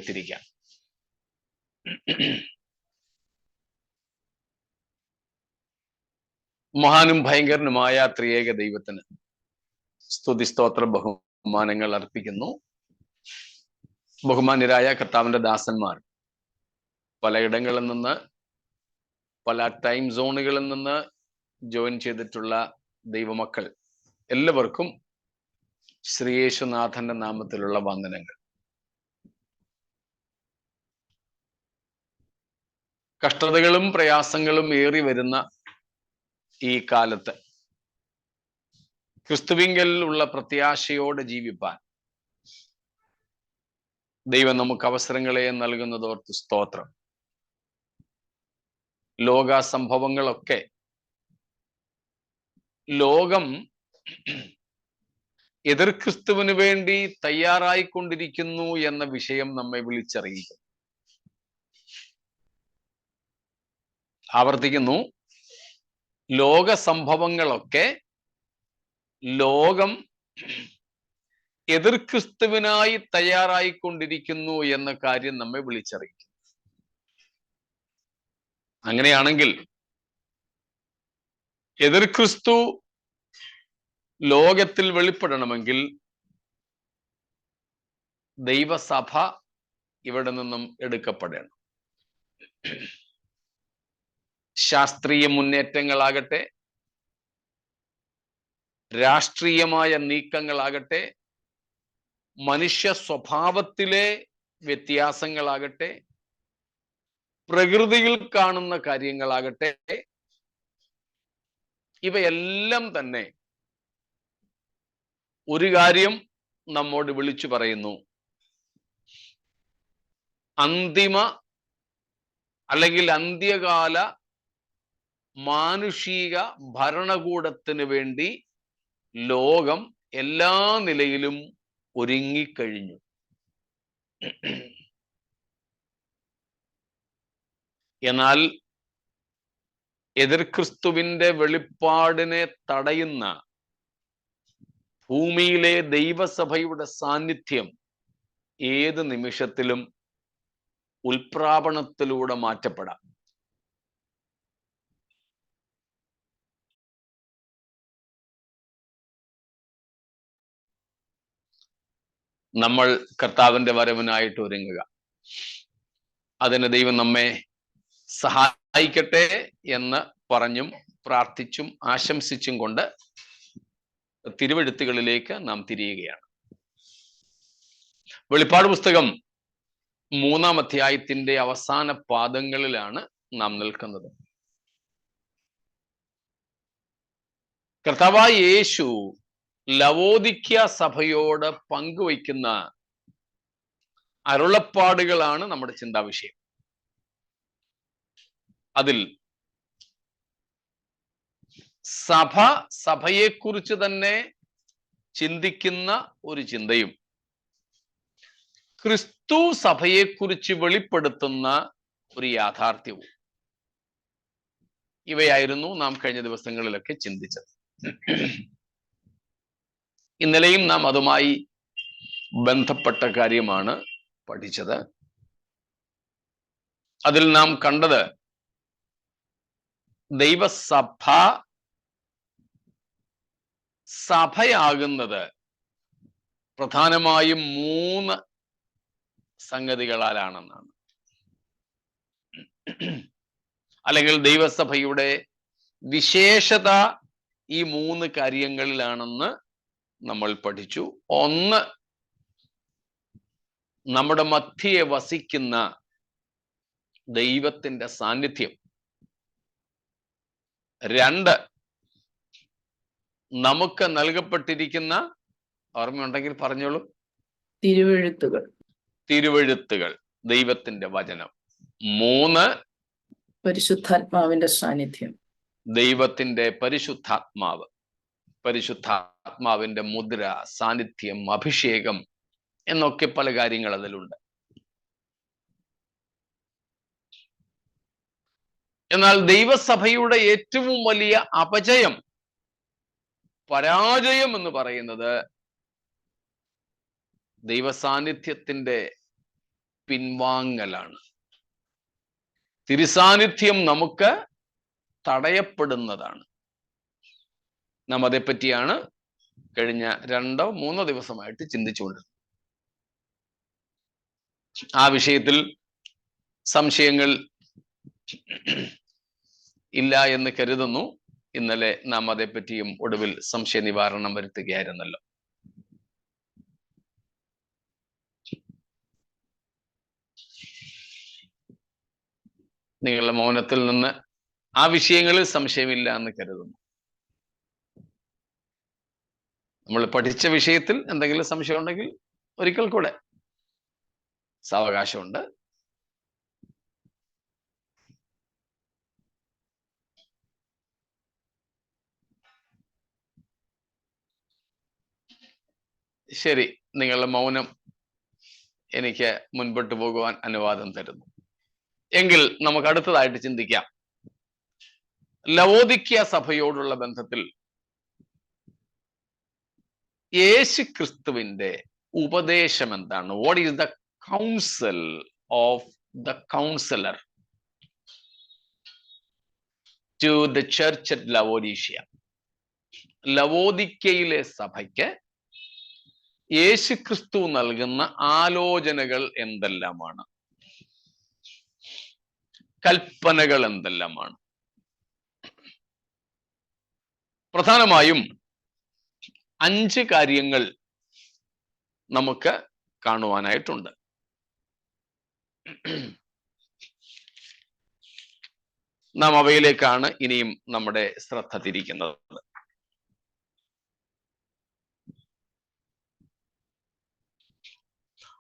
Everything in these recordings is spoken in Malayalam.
എടുത്തിരിക്കാം. മഹാനും ഭയങ്കരനുമായ ത്രിയേക ദൈവത്തിന് സ്തുതി സ്തോത്ര ബഹുമാനങ്ങൾ അർപ്പിക്കുന്നു. ബഹുമാന്യരായ കർത്താവിന്റെ ദാസന്മാർ, പലയിടങ്ങളിൽ നിന്ന്, പല ടൈം സോണുകളിൽ നിന്ന് ജോയിൻ ചെയ്തിട്ടുള്ള ദൈവമക്കൾ എല്ലാവർക്കും ശ്രീയേശുനാഥന്റെ നാമത്തിലുള്ള വന്ദനങ്ങൾ. കഷ്ടതകളും പ്രയാസങ്ങളും ഏറി വരുന്ന ഈ കാലത്ത് ക്രിസ്തുവിങ്കൽ ഉള്ള പ്രത്യാശയോടെ ജീവിപ്പാൻ ദൈവം നമുക്ക് അവസരങ്ങളെ നൽകുന്നതോർത്ത് സ്തോത്രം. ലോക സംഭവങ്ങളൊക്കെ ലോകം എതിർ ക്രിസ്തുവിന് വേണ്ടി തയ്യാറായിക്കൊണ്ടിരിക്കുന്നു എന്ന വിഷയം നമ്മെ വിളിച്ചറിയിക്കും. ആവർത്തിക്കുന്നു, ലോക സംഭവങ്ങളൊക്കെ ലോകം എതിർ ക്രിസ്തുവിനായി തയ്യാറായിക്കൊണ്ടിരിക്കുന്നു എന്ന കാര്യം നമ്മെ വിളിച്ചറിയിക്കും. അങ്ങനെയാണെങ്കിൽ എതിർ ക്രിസ്തു ലോകത്തിൽ വെളിപ്പെടണമെങ്കിൽ ദൈവസഭ ഇവിടെ നിന്നും എടുക്കപ്പെടണം. ശാസ്ത്രീയ മുന്നേറ്റങ്ങളാകട്ടെ, രാഷ്ട്രീയമായ നീക്കങ്ങളാകട്ടെ, മനുഷ്യ സ്വഭാവത്തിലെ വ്യത്യാസങ്ങളാകട്ടെ, പ്രകൃതിയിൽ കാണുന്ന കാര്യങ്ങളാകട്ടെ, ഇവയെല്ലാം തന്നെ ഒരു കാര്യം നമ്മോട് വിളിച്ചു പറയുന്നു: അന്തിമ അല്ലെങ്കിൽ അന്ത്യകാല മാനുഷിക ഭരണകൂടത്തിന് വേണ്ടി ലോകം എല്ലാ നിലയിലും ഒരുങ്ങിക്കഴിഞ്ഞു. എന്നാൽ എതിർ ക്രിസ്തുവിന്റെ വെളിപ്പാടിനെ തടയുന്ന ഭൂമിയിലെ ദൈവസഭയുടെ സാന്നിധ്യം ഏത് നിമിഷത്തിലും ഉൽപ്രാപണത്തിലൂടെ മാറ്റപ്പെടാം. നമ്മൾ കർത്താവിന്റെ വരവിനായിട്ട് ഒരുങ്ങുക. അതിന് ദൈവം നമ്മെ സഹായിക്കട്ടെ എന്ന് പറഞ്ഞും പ്രാർത്ഥിച്ചും ആശംസിച്ചും കൊണ്ട് തിരുവെഴുത്തുകളിലേക്ക് നാം തിരിയുകയാണ്. വെളിപ്പാട് പുസ്തകം 3-ാം അധ്യായത്തിന്റെ അവസാന പാദങ്ങളിലാണ് നാം നിൽക്കുന്നത്. കർത്താവായ യേശു ലവോദിക്യ സഭയോട് പങ്കുവയ്ക്കുന്ന അരുളപ്പാടുകളാണ് നമ്മുടെ ചിന്താവിഷയം. അതിൽ സഭയെക്കുറിച്ച് തന്നെ ചിന്തിക്കുന്ന ഒരു ചിന്തയും, ക്രിസ്തു സഭയെക്കുറിച്ച് വെളിപ്പെടുത്തുന്ന ഒരു യാഥാർത്ഥ്യവും, ഇവയായിരുന്നു നാം കഴിഞ്ഞ ദിവസങ്ങളിലൊക്കെ ചിന്തിച്ചത്. ഇന്നലെയും നാം അതുമായി ബന്ധപ്പെട്ട കാര്യമാണ് പഠിച്ചത്. അതിൽ നാം കണ്ടത് സഭയാകുന്നത് പ്രധാനമായും 3 സംഗതികളാലാണെന്നാണ്. അല്ലെങ്കിൽ ദൈവസഭയുടെ വിശേഷത ഈ 3 കാര്യങ്ങളിലാണെന്ന് നമ്മൾ പഠിച്ചു. ഒന്ന്, നമ്മുടെ മധ്യയെ വസിക്കുന്ന ദൈവത്തിന്റെ സാന്നിധ്യം. 2, നമുക്ക് നൽകപ്പെട്ടിരിക്കുന്ന, ഓർമ്മയുണ്ടെങ്കിൽ പറഞ്ഞോളൂ, തിരുവെഴുത്തുകൾ, ദൈവത്തിന്റെ വചനം. 3, പരിശുദ്ധാത്മാവിന്റെ സാന്നിധ്യം, ദൈവത്തിന്റെ പരിശുദ്ധാത്മാവിന്റെ മുദ്ര, സാന്നിധ്യം, അഭിഷേകം എന്നൊക്കെ പല കാര്യങ്ങൾ അതിലുണ്ട്. എന്നാൽ ദൈവസഭയുടെ ഏറ്റവും വലിയ പരാജയം എന്ന് പറയുന്നത് ദൈവസാന്നിധ്യത്തിന്റെ പിൻവാങ്ങലാണ്. തിരുസാന്നിധ്യം നമുക്ക് തടയപ്പെടുന്നതാണ്. നാം അതേപ്പറ്റിയാണ് കഴിഞ്ഞ 2-3 ദിവസമായിട്ട് ചിന്തിച്ചുകൊണ്ടിരുന്നത്. ആ വിഷയത്തിൽ സംശയങ്ങൾ ഇല്ല എന്ന് കരുതുന്നു. ഇന്നലെ നാം അതേപ്പറ്റിയും ഒടുവിൽ സംശയ നിവാരണം വരുത്തുകയായിരുന്നല്ലോ. നിങ്ങളുടെ മൗനത്തിൽ നിന്ന് ആ വിഷയങ്ങളിൽ സംശയമില്ല എന്ന് കരുതുന്നു. നമ്മൾ പഠിച്ച വിഷയത്തിൽ എന്തെങ്കിലും സംശയം ഉണ്ടെങ്കിൽ ഒരിക്കൽ കൂടെ സാവകാശമുണ്ട്. ശരി, നിങ്ങളുടെ മൗനം എനിക്ക് മുൻപോട്ട് പോകുവാൻ അനുവാദം തരുന്നു. എങ്കിൽ നമുക്ക് അടുത്തതായിട്ട് ചിന്തിക്കാം. ലവോദിക്യ സഭയോടുള്ള ബന്ധത്തിൽ യേശുക്രിസ്തുവിന്റെ ഉപദേശം എന്താണ്? What is the council of the counselor to the church at Laodicea? ലവോദിക്കയിലെ സഭയ്ക്ക് യേശുക്രിസ്തു നൽകുന്ന ആലോചനകൾ എന്തെല്ലാമാണ്? കൽപ്പനകൾ എന്തെല്ലാമാണ്? പ്രധാനമായും 5 കാര്യങ്ങൾ നമുക്ക് കാണുവാനായിട്ടുണ്ട്. നാം അവയിലേക്കാണ് ഇനിയും നമ്മുടെ ശ്രദ്ധ തിരിക്കുന്നത്.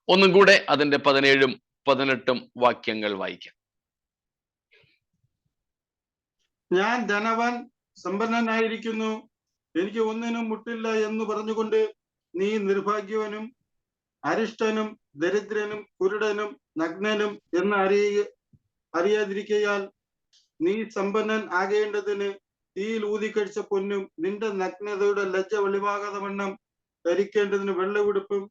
ഒന്നും കൂടെ അതിന്റെ 17-18 വാക്യങ്ങൾ വായിക്കാം. ഞാൻ ധനവാൻ സമ്പന്നനായിരിക്കുന്നു, എനിക്ക് ഒന്നിനും മുട്ടില്ല എന്ന് പറഞ്ഞുകൊണ്ട് നീ നിർഭാഗ്യവനും അരിഷ്ടനും ദരിദ്രനും കുരുടനും നഗ്നനും എന്ന് അറിയാതിരിക്കയാൽ നീ സമ്പന്നൻ ആകേണ്ടതിന് തീയിൽ ഊതിക്കഴിച്ച പൊന്നും നിന്റെ നഗ്നതയുടെ ലജ്ജ വെളിവാകാതെ വണ്ണം ധരിക്കേണ്ടതിന് വെള്ളയുടുപ്പും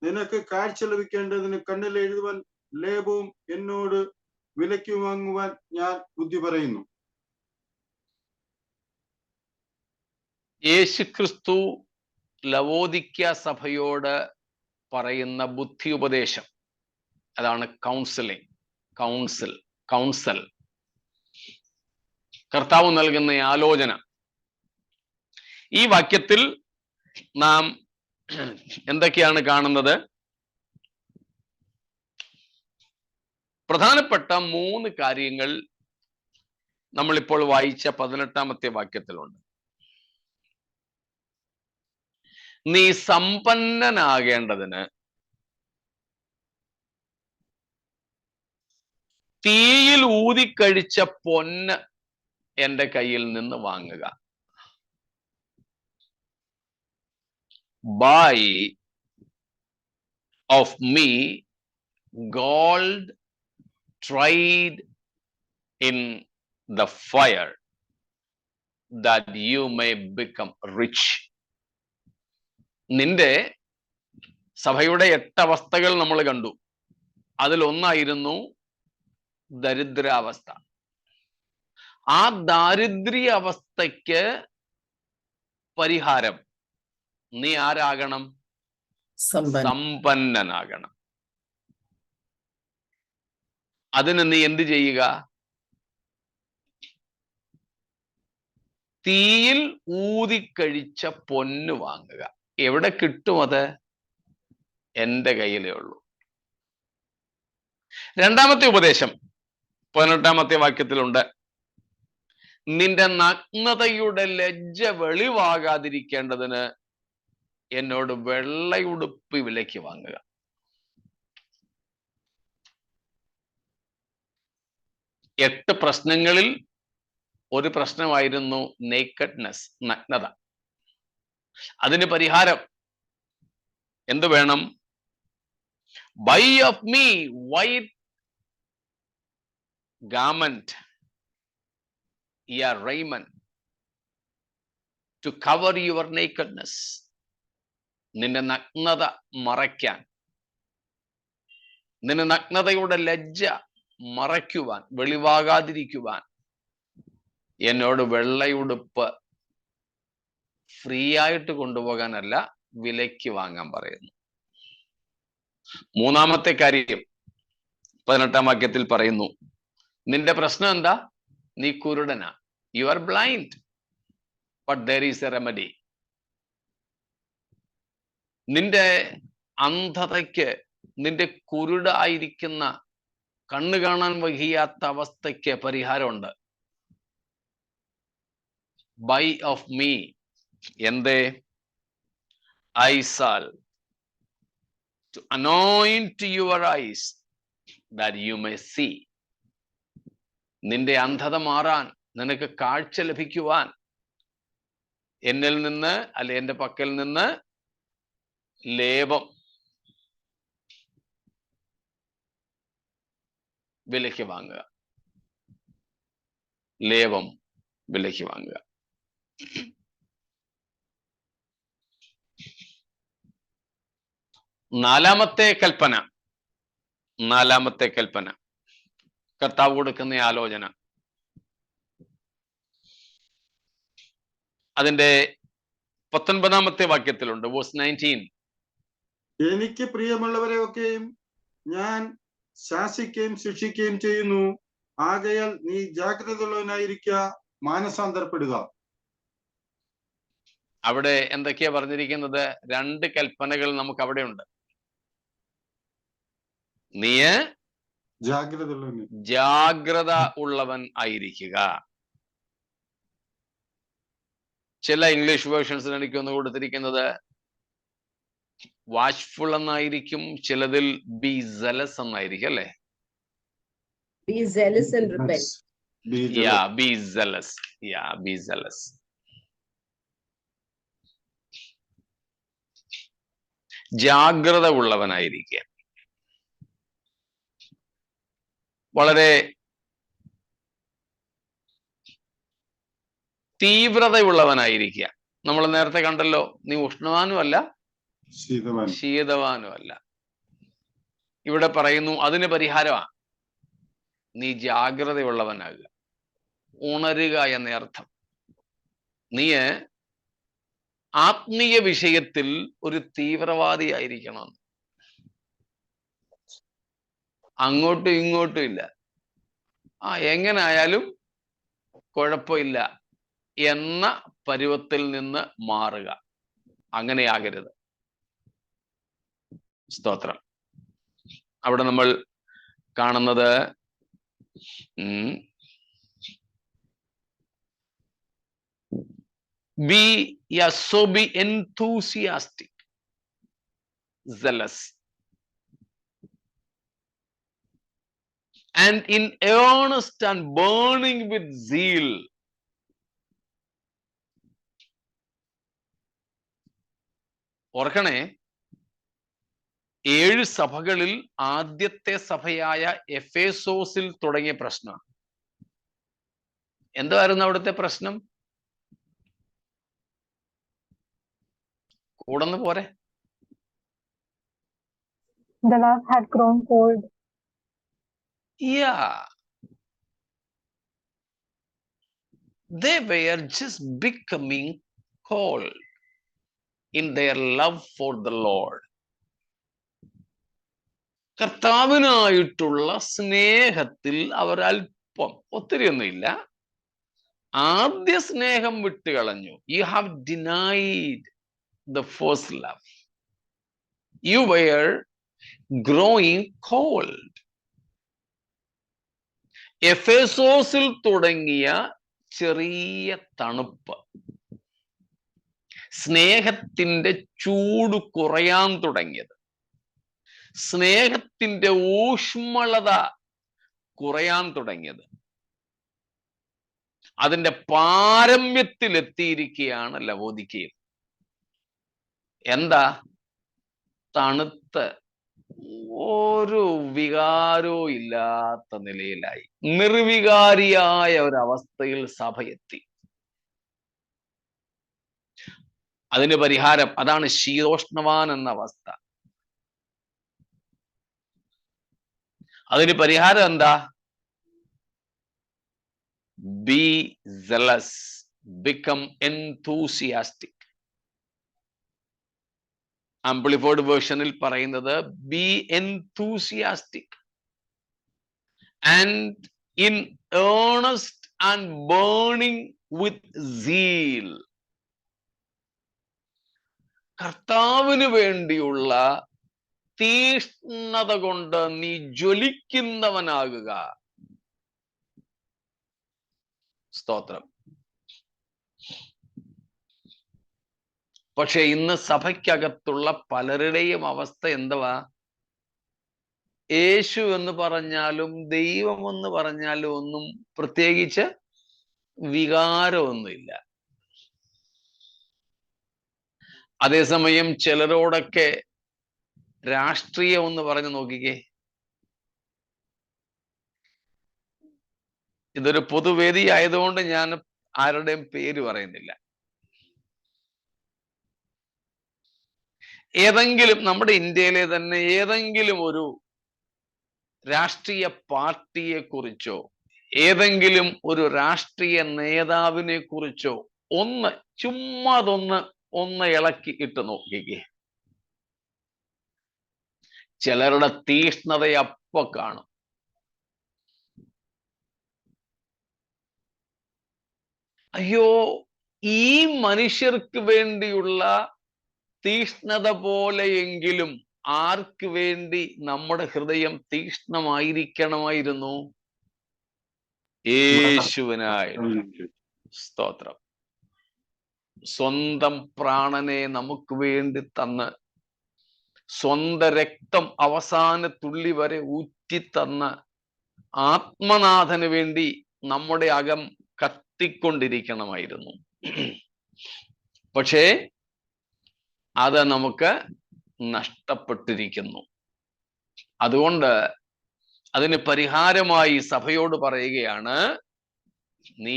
നിനക്ക് കാഴ്ച ലഭിക്കേണ്ടതിന് കണ്ണിൽ എഴുതുവാൻ ലേപവും എന്നോട് വിലയ്ക്ക് വാങ്ങുവാൻ ഞാൻ ബുദ്ധി പറയുന്നു. യേശുക്രിസ്തു ലവോദിക്യ സഭയോട് പറയുന്ന ബുദ്ധി ഉപദേശം, അതാണ് കൗൺസിലിംഗ്. കൗൺസൽ കർത്താവ് നൽകുന്ന ആലോചന. ഈ വാക്യത്തിൽ നാം എന്തൊക്കെയാണ് കാണുന്നത്? പ്രധാനപ്പെട്ട 3 കാര്യങ്ങൾ നമ്മളിപ്പോൾ വായിച്ച 18-ാമത്തെ വാക്യത്തിലുണ്ട്. നീ സമ്പന്നനാകേണ്ടതിന് തീയിൽ ഊതിക്കഴിച്ച പൊന്ന് എൻ്റെ കയ്യിൽ നിന്ന് വാങ്ങുക. Buy of me gold tried in the fire, that you may become rich. നിന്റെ സഭയുടെ 8 അവസ്ഥകൾ നമ്മൾ കണ്ടു. അതിലൊന്നായിരുന്നു ദരിദ്രാവസ്ഥ. ആ ദാരിദ്ര്യ അവസ്ഥയ്ക്ക് പരിഹാരം നീ ആരാകണം? സമ്പന്നനാകണം. അതിന് നീ എന്ത് ചെയ്യുക? തീയിൽ ഊതിക്കഴിച്ച പൊന്ന് വാങ്ങുക. എവിടെ കിട്ടും അത്? എൻ്റെ കയ്യിലേ ഉള്ളൂ. 2-ാമത്തെ ഉപദേശം 18-ാമത്തെ വാക്യത്തിലുണ്ട്. നിന്റെ നഗ്നതയുടെ ലജ്ജ വെളിവാകാതിരിക്കേണ്ടതിന് എന്നോട് വെള്ളയുടുപ്പ് വിലയ്ക്ക് വാങ്ങുക. എട്ട് പ്രശ്നങ്ങളിൽ ഒരു പ്രശ്നമായിരുന്നു നേക്കഡ്നെസ്, നഗ്നത. അതിന് പരിഹാരം എന്ത് വേണം? Buy of me white garment, raiment to cover your nakedness. നിന്റെ നഗ്നത മറയ്ക്കാൻ നിന്റെ നഗ്നതയുടെ ലജ്ജ മറയ്ക്കുവാൻ, വെളിവാകാതിരിക്കുവാൻ എന്നോട് വെള്ളയുടുപ്പ് ഫ്രീ ആയിട്ട് കൊണ്ടുപോകാനല്ല, വിലയ്ക്ക് വാങ്ങാൻ പറയുന്നു. മൂന്നാമത്തെ കാര്യം 18-ാം വാക്യത്തിൽ പറയുന്നു, നിന്റെ പ്രശ്നം എന്താ? നീ കുരുടനാ. You are blind, but there is a remedy. നിന്റെ അന്ധതയ്ക്ക്, നിന്റെ കുരുടായിരിക്കുന്ന, കണ്ണു കാണാൻ വഹിയാത്ത അവസ്ഥയ്ക്ക് പരിഹാരമുണ്ട്. Buy of me. എന്തേ? Eyesalve to anoint your eyes that you may see. നിന്റെ അന്ധത മാറാൻ, നിനക്ക് കാഴ്ച ലഭിക്കുവാൻ എന്നിൽ നിന്ന്, അല്ലെ എൻ്റെ പക്കൽ നിന്ന് ലേപം വിലയ്ക്ക് വാങ്ങുക. ലേപം വിലയ്ക്ക് വാങ്ങുക. നാലാമത്തെ കൽപ്പന കർത്താവ് കൊടുക്കുന്ന ആലോചന. അതിന്റെ 19-ാമത്തെ വാക്യത്തിലുണ്ട്, വേഴ്സ് 19. എനിക്ക് പ്രിയമുള്ളവരെ ഒക്കെയും ഞാൻ ശാസിക്കുകയും ശിക്ഷിക്കുകയും ചെയ്യുന്നു. ആകയാൽ നീ ജാഗ്രതയുള്ളവനായിരിക്കുക, മാനസാന്തരപ്പെടുക. അവിടെ എന്തൊക്കെയാ പറഞ്ഞിരിക്കുന്നത്? 2 കൽപ്പനകൾ നമുക്ക് അവിടെ ഉണ്ട്. നീ ജാഗ്രത ഉള്ളവൻ ആയിരിക്കുക. ചില ഇംഗ്ലീഷ് വേർഷൻസിൽ എനിക്ക് ഒന്ന് കൊടുത്തിരിക്കുന്നത് വാച്ച്ഫുൾ എന്നായിരിക്കും, ചിലതിൽ ബി സെലസ് എന്നായിരിക്കും, അല്ലെ? Be zealous and repent. Be zealous. Be zealous. ജാഗ്രത ഉള്ളവനായിരിക്കുക. വളരെ തീവ്രതയുള്ളവനായിരിക്കുക. നമ്മൾ നേരത്തെ കണ്ടല്ലോ, നീ ഉഷ്ണവാനുമല്ല ശീതവാനുമല്ല. ഇവിടെ പറയുന്നു അതിന് പരിഹാരമാണ്, നീ ജാഗ്രതയുള്ളവനാകുക, ഉണരുക എന്ന അർത്ഥം. നീ ആത്മീയ വിഷയത്തിൽ ഒരു തീവ്രവാദിയായിരിക്കണം. അങ്ങോട്ടും ഇങ്ങോട്ടും ഇല്ല, എങ്ങനെ ആയാലും കുഴപ്പമില്ല എന്ന പരുവത്തിൽ നിന്ന് മാറുക. അങ്ങനെയാകരുത്. സ്തോത്രം. അവിടെ നമ്മൾ കാണുന്നത് be enthusiastic, zealous, and in earnest and burning with zeal. ഓർക്കണേ, 7 സഭകളിൽ ആദ്യത്തെ സഭയായ എഫേസോസിൽ തുടങ്ങിയ പ്രശ്നം എന്തായിരുന്നു? അവിടുത്തെ പ്രശ്നം കൂടന്ന് പോരെ. The love had grown cold. They were just becoming cold in their love for the Lord. കർത്താവിനായിട്ടുള്ള സ്നേഹത്തിൽ അവർ അല്പം, ഒത്തിരിയൊന്നുമില്ല, ആദ്യ സ്നേഹം വിട്ടുകളഞ്ഞു. You have denied the first love. You were growing cold. എഫേസോസിൽ തുടങ്ങിയ ചെറിയ തണുപ്പ്, സ്നേഹത്തിന്റെ ചൂട് കുറയാൻ തുടങ്ങിയത്, സ്നേഹത്തിന്റെ ഊഷ്മളത കുറയാൻ തുടങ്ങിയത്, അതിന്റെ പാരമ്യത്തിൽ എത്തിയിരിക്കുകയാണ് ലവോദിക്കയിൽ. എന്താ? തണുത്ത് ഒരു വികാരവും ഇല്ലാത്ത നിലയിലായി, നിർവികാരിയായ ഒരവസ്ഥയിൽ സഭ എത്തി. അതിന് പരിഹാരം അതാണ് ശീതോഷ്ണവാൻ എന്ന അവസ്ഥ. അതിന് പരിഹാരം എന്താ? Be zealous, become enthusiastic. Amplified വേർഷനിൽ പറയുന്നത് be enthusiastic and in earnest and burning with zeal. കർത്താവിന് വേണ്ടിയുള്ള തീഷ്ണത കൊണ്ട് നീ ജ്വലിക്കുന്നവനാകുക. സ്തോത്രം. പക്ഷെ ഇന്ന് സഭയ്ക്കകത്തുള്ള പലരുടെയും അവസ്ഥ എന്തുവാ? യേശു എന്ന് പറഞ്ഞാലും ദൈവം എന്ന് പറഞ്ഞാലും ഒന്നും പ്രത്യേകിച്ച് വികാരമൊന്നുമില്ല. അതേസമയം ചിലരോടൊക്കെ രാഷ്ട്രീയം എന്ന് പറഞ്ഞു നോക്കിക്കേ. ഇതൊരു പൊതുവേദി ആയതുകൊണ്ട് ഞാൻ ആരുടെയും പേര് പറയുന്നില്ല. ഏതെങ്കിലും നമ്മുടെ ഇന്ത്യയിലെ തന്നെ ഏതെങ്കിലും ഒരു രാഷ്ട്രീയ പാർട്ടിയെ കുറിച്ചോ ഏതെങ്കിലും ഒരു രാഷ്ട്രീയ നേതാവിനെ കുറിച്ചോ ചുമ്മാതൊന്ന് ഇളക്കി ഇട്ട് നോക്കിക്കേ. ചിലരുടെ തീഷ്ണത അപ്പൊ കാണും. അയ്യോ, ഈ മനുഷ്യർക്ക് വേണ്ടിയുള്ള തീഷ്ണത പോലെയെങ്കിലും ആർക്ക് വേണ്ടി നമ്മുടെ ഹൃദയം തീഷ്ണമായിരിക്കണമായിരുന്നു? യേശുവിനായി. സ്തോത്രം. സ്വന്തം പ്രാണനെ നമുക്ക് വേണ്ടി തന്ന് സ്വന്തം രക്തം അവസാന തുള്ളി വരെ ഊറ്റിത്തന്ന ആത്മനാഥന് വേണ്ടി നമ്മുടെ അകം കത്തിക്കൊണ്ടിരിക്കണമായിരുന്നു. പക്ഷേ അത് നമുക്ക് നഷ്ടപ്പെട്ടിരിക്കുന്നു. അതുകൊണ്ട് അതിന് പരിഹാരമായി സഭയോട് പറയുകയാണ്, നീ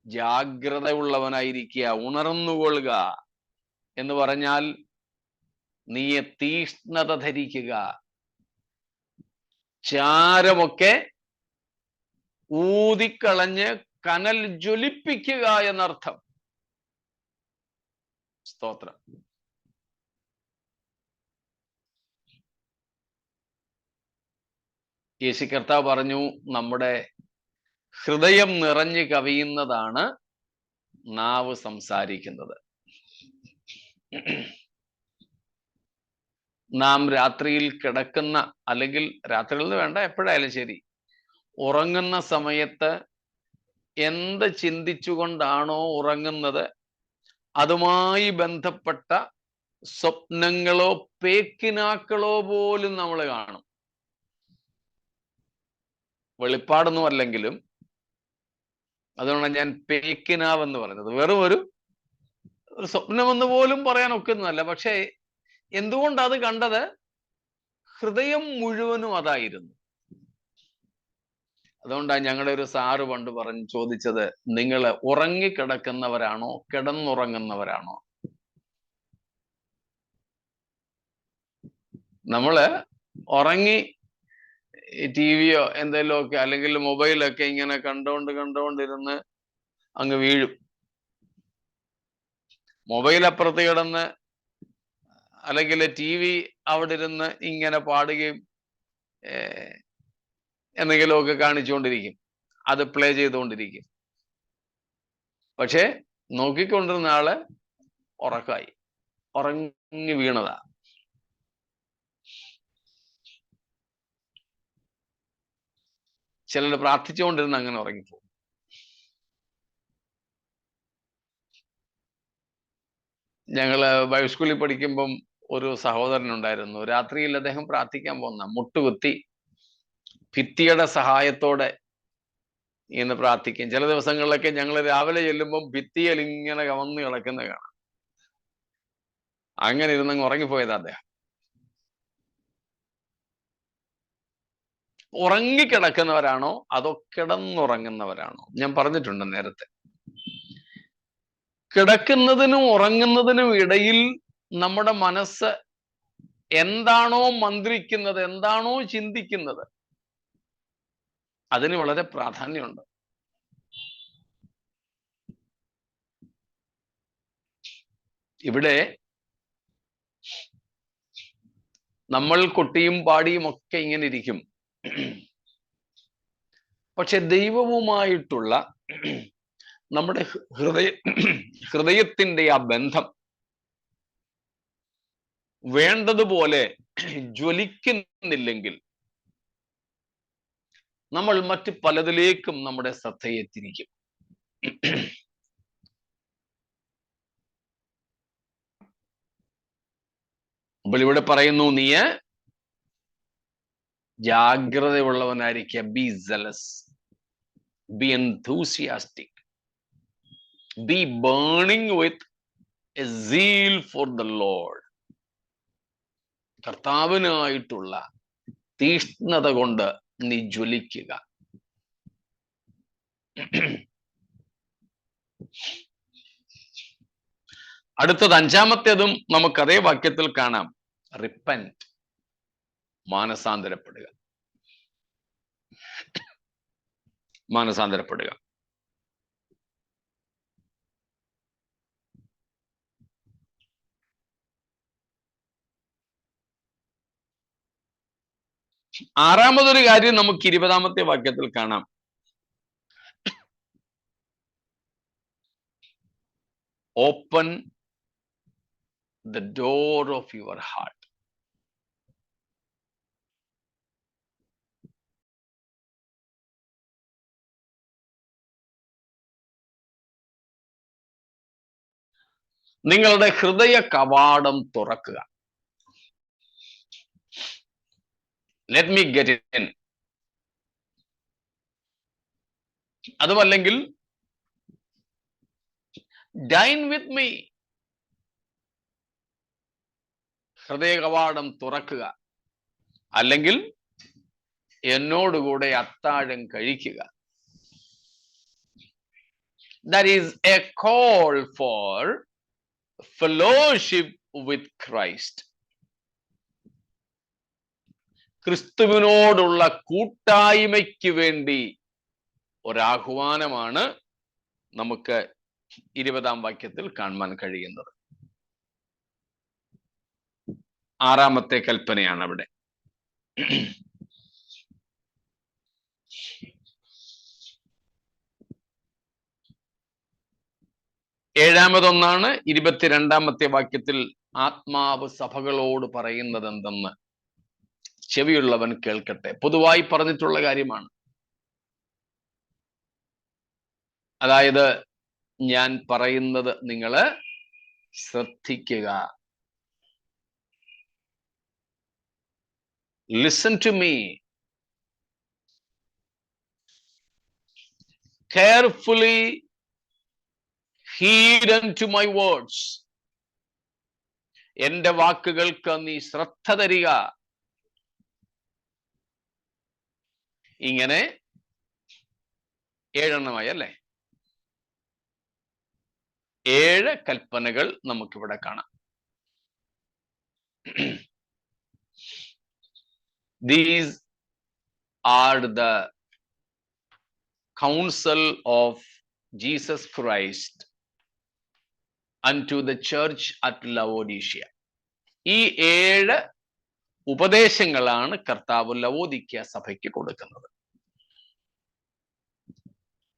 ജാഗ്രതയുള്ളവനായിരിക്കുക, ഉണർന്നുകൊള്ളുക എന്ന് പറഞ്ഞാൽ നീ തീഷ്ണത ധരിക്കുക, ചാരമൊക്കെ ഊതിക്കളഞ്ഞ് കനൽ ജ്വലിപ്പിക്കുക എന്നർത്ഥം. സ്തോത്രം. യേശു കർത്താവ് പറഞ്ഞു, നമ്മുടെ ഹൃദയം നിറഞ്ഞു കവിയുന്നതാണ് നാവ് സംസാരിക്കുന്നത്. നാം രാത്രിയിൽ കിടക്കുന്ന, അല്ലെങ്കിൽ രാത്രിയിൽ വേണ്ട, എപ്പോഴായാലും ശരി, ഉറങ്ങുന്ന സമയത്ത് എന്ത് ചിന്തിച്ചുകൊണ്ടാണോ ഉറങ്ങുന്നത് അതുമായി ബന്ധപ്പെട്ട സ്വപ്നങ്ങളോ പേക്കിനാക്കളോ പോലും നമ്മൾ കാണും. വെളിപ്പാടൊന്നും അല്ലെങ്കിലും, അതുകൊണ്ടാണ് ഞാൻ പേക്കിനാവെന്ന് പറഞ്ഞത്. വെറും ഒരു സ്വപ്നമെന്ന് പോലും പറയാൻ ഒക്കുന്നതല്ല. പക്ഷേ എന്തുകൊണ്ട് അത് കണ്ടത്? ഹൃദയം മുഴുവനും അതായിരുന്നു. അതുകൊണ്ടാണ് ഞങ്ങളുടെ ഒരു സാറ് പണ്ട് ചോദിച്ചത്, നിങ്ങൾ ഉറങ്ങിക്കിടക്കുന്നവരാണോ കിടന്നുറങ്ങുന്നവരാണോ? നമ്മള് ഉറങ്ങി ടിവിയോ എന്തെങ്കിലുമൊക്കെ അല്ലെങ്കിൽ മൊബൈലൊക്കെ ഇങ്ങനെ കണ്ടുകൊണ്ടിരുന്ന് അങ്ങ് വീഴും. മൊബൈൽ അപ്പുറത്ത് കിടന്ന് അല്ലെങ്കിൽ ടി വി അവിടെ ഇരുന്ന് ഇങ്ങനെ പാടുകയും എന്തെങ്കിലുമൊക്കെ കാണിച്ചുകൊണ്ടിരിക്കും, അത് പ്ലേ ചെയ്തുകൊണ്ടിരിക്കും. പക്ഷെ നോക്കിക്കൊണ്ടിരുന്ന ആള് ഉറക്കായി, ഉറങ്ങി വീണതാ. ചിലർ പ്രാർത്ഥിച്ചുകൊണ്ടിരുന്ന് അങ്ങനെ ഉറങ്ങിപ്പോകും. ഞങ്ങള് ബൈബിൾ സ്കൂളിൽ പഠിക്കുമ്പം ഒരു സഹോദരൻ ഉണ്ടായിരുന്നു. രാത്രിയിൽ അദ്ദേഹം പ്രാർത്ഥിക്കാൻ പോകുന്ന മുട്ടുകുത്തി ഭിത്തിയുടെ സഹായത്തോടെ ഇന്ന് പ്രാർത്ഥിക്കും. ചില ദിവസങ്ങളിലൊക്കെ ഞങ്ങൾ രാവിലെ ചെല്ലുമ്പം ഭിത്തിയിൽ ഇങ്ങനെ കവന്ന് കിടക്കുന്ന കാണാം. അങ്ങനെ ഇരുന്നങ്ങ് ഉറങ്ങിപ്പോയത് അദ്ദേഹം. ഉറങ്ങിക്കിടക്കുന്നവരാണോ അതോ കിടന്നുറങ്ങുന്നവരാണോ? ഞാൻ പറഞ്ഞിട്ടുണ്ട് നേരത്തെ, കിടക്കുന്നതിനും ഉറങ്ങുന്നതിനും ഇടയിൽ നമ്മുടെ മനസ്സ് എന്താണോ മന്ത്രിക്കുന്നത്, എന്താണോ ചിന്തിക്കുന്നത്, അതിന് വളരെ പ്രാധാന്യമുണ്ട്. ഇവിടെ നമ്മൾ കൊട്ടിയും പാടിയും ഒക്കെ ഇങ്ങനെ ഇരിക്കും. പക്ഷെ ദൈവവുമായിട്ടുള്ള നമ്മുടെ ഹൃദയത്തിന്റെ ആ ബന്ധം വേണ്ടതുപോലെ ജ്വലിക്കുന്നില്ലെങ്കിൽ നമ്മൾ മറ്റ് പലതിലേക്കും നമ്മുടെ ശ്രദ്ധയെ തിരിക്കും. അപ്പോൾ ഇവിടെ പറയുന്നു, നീ ജാഗ്രതയുള്ളവനായിരിക്കുക. Be zealous, be enthusiastic, be burning with a zeal for the Lord. കർത്താവിനായിട്ടുള്ള തീഷ്ണത കൊണ്ട് നീ ജ്വലിക്കുക. അടുത്തത് അഞ്ചാമത്തേതും നമുക്ക് അതേ വാക്യത്തിൽ കാണാം. റിപ്പന്റ്, മാനസാന്തരപ്പെടുക. മാനസാന്തരപ്പെടുക. ആറാമതൊരു കാര്യം നമുക്ക് 20-ാമത്തെ വാക്യത്തിൽ കാണാം. Open the door of your heart. നിങ്ങളുടെ ഹൃദയ കവാടം തുറക്കുക. Let me get in. അതുമല്ലെങ്കിൽ ഡൈൻ വിത്ത് മീ. ഹൃദയ കവാടം തുറക്കുക, അല്ലെങ്കിൽ എന്നോടുകൂടെ അത്താഴം കഴിക്കുക. That is a call for fellowship with Christ. ക്രിസ്തുവിനോടുള്ള കൂട്ടായ്മയ്ക്ക് വേണ്ടി ഒരാഹ്വാനമാണ് നമുക്ക് 20-ാം വാക്യത്തിൽ കാണുവാൻ കഴിയുന്നത്. ആറാമത്തെ കൽപ്പനയാണ് അവിടെ. ഏഴാമതൊന്നാണ് 22-ാമത്തെ വാക്യത്തിൽ ആത്മാവ് സഭകളോട് പറയുന്നത് എന്തെന്ന് ചെവിയുള്ളവൻ കേൾക്കട്ടെ. പൊതുവായി പറഞ്ഞിട്ടുള്ള കാര്യമാണ്. അതായത്, ഞാൻ പറയുന്നത് നിങ്ങൾ ശ്രദ്ധിക്കുക. Listen to me. Carefully heed unto my words. എന്റെ വാക്കുകൾക്ക് നീ ശ്രദ്ധ തരിക. ഇങ്ങനെ 7 അല്ലേ? 7 കൽപ്പനകൾ നമുക്കിവിടെ കാണാം. These are the counsel of Jesus Christ unto the church at Laodicea. ഈ 7 ഉപദേശങ്ങളാണ് കർത്താവ് ലവോദിക്യ സഭയ്ക്ക് കൊടുക്കുന്നത്.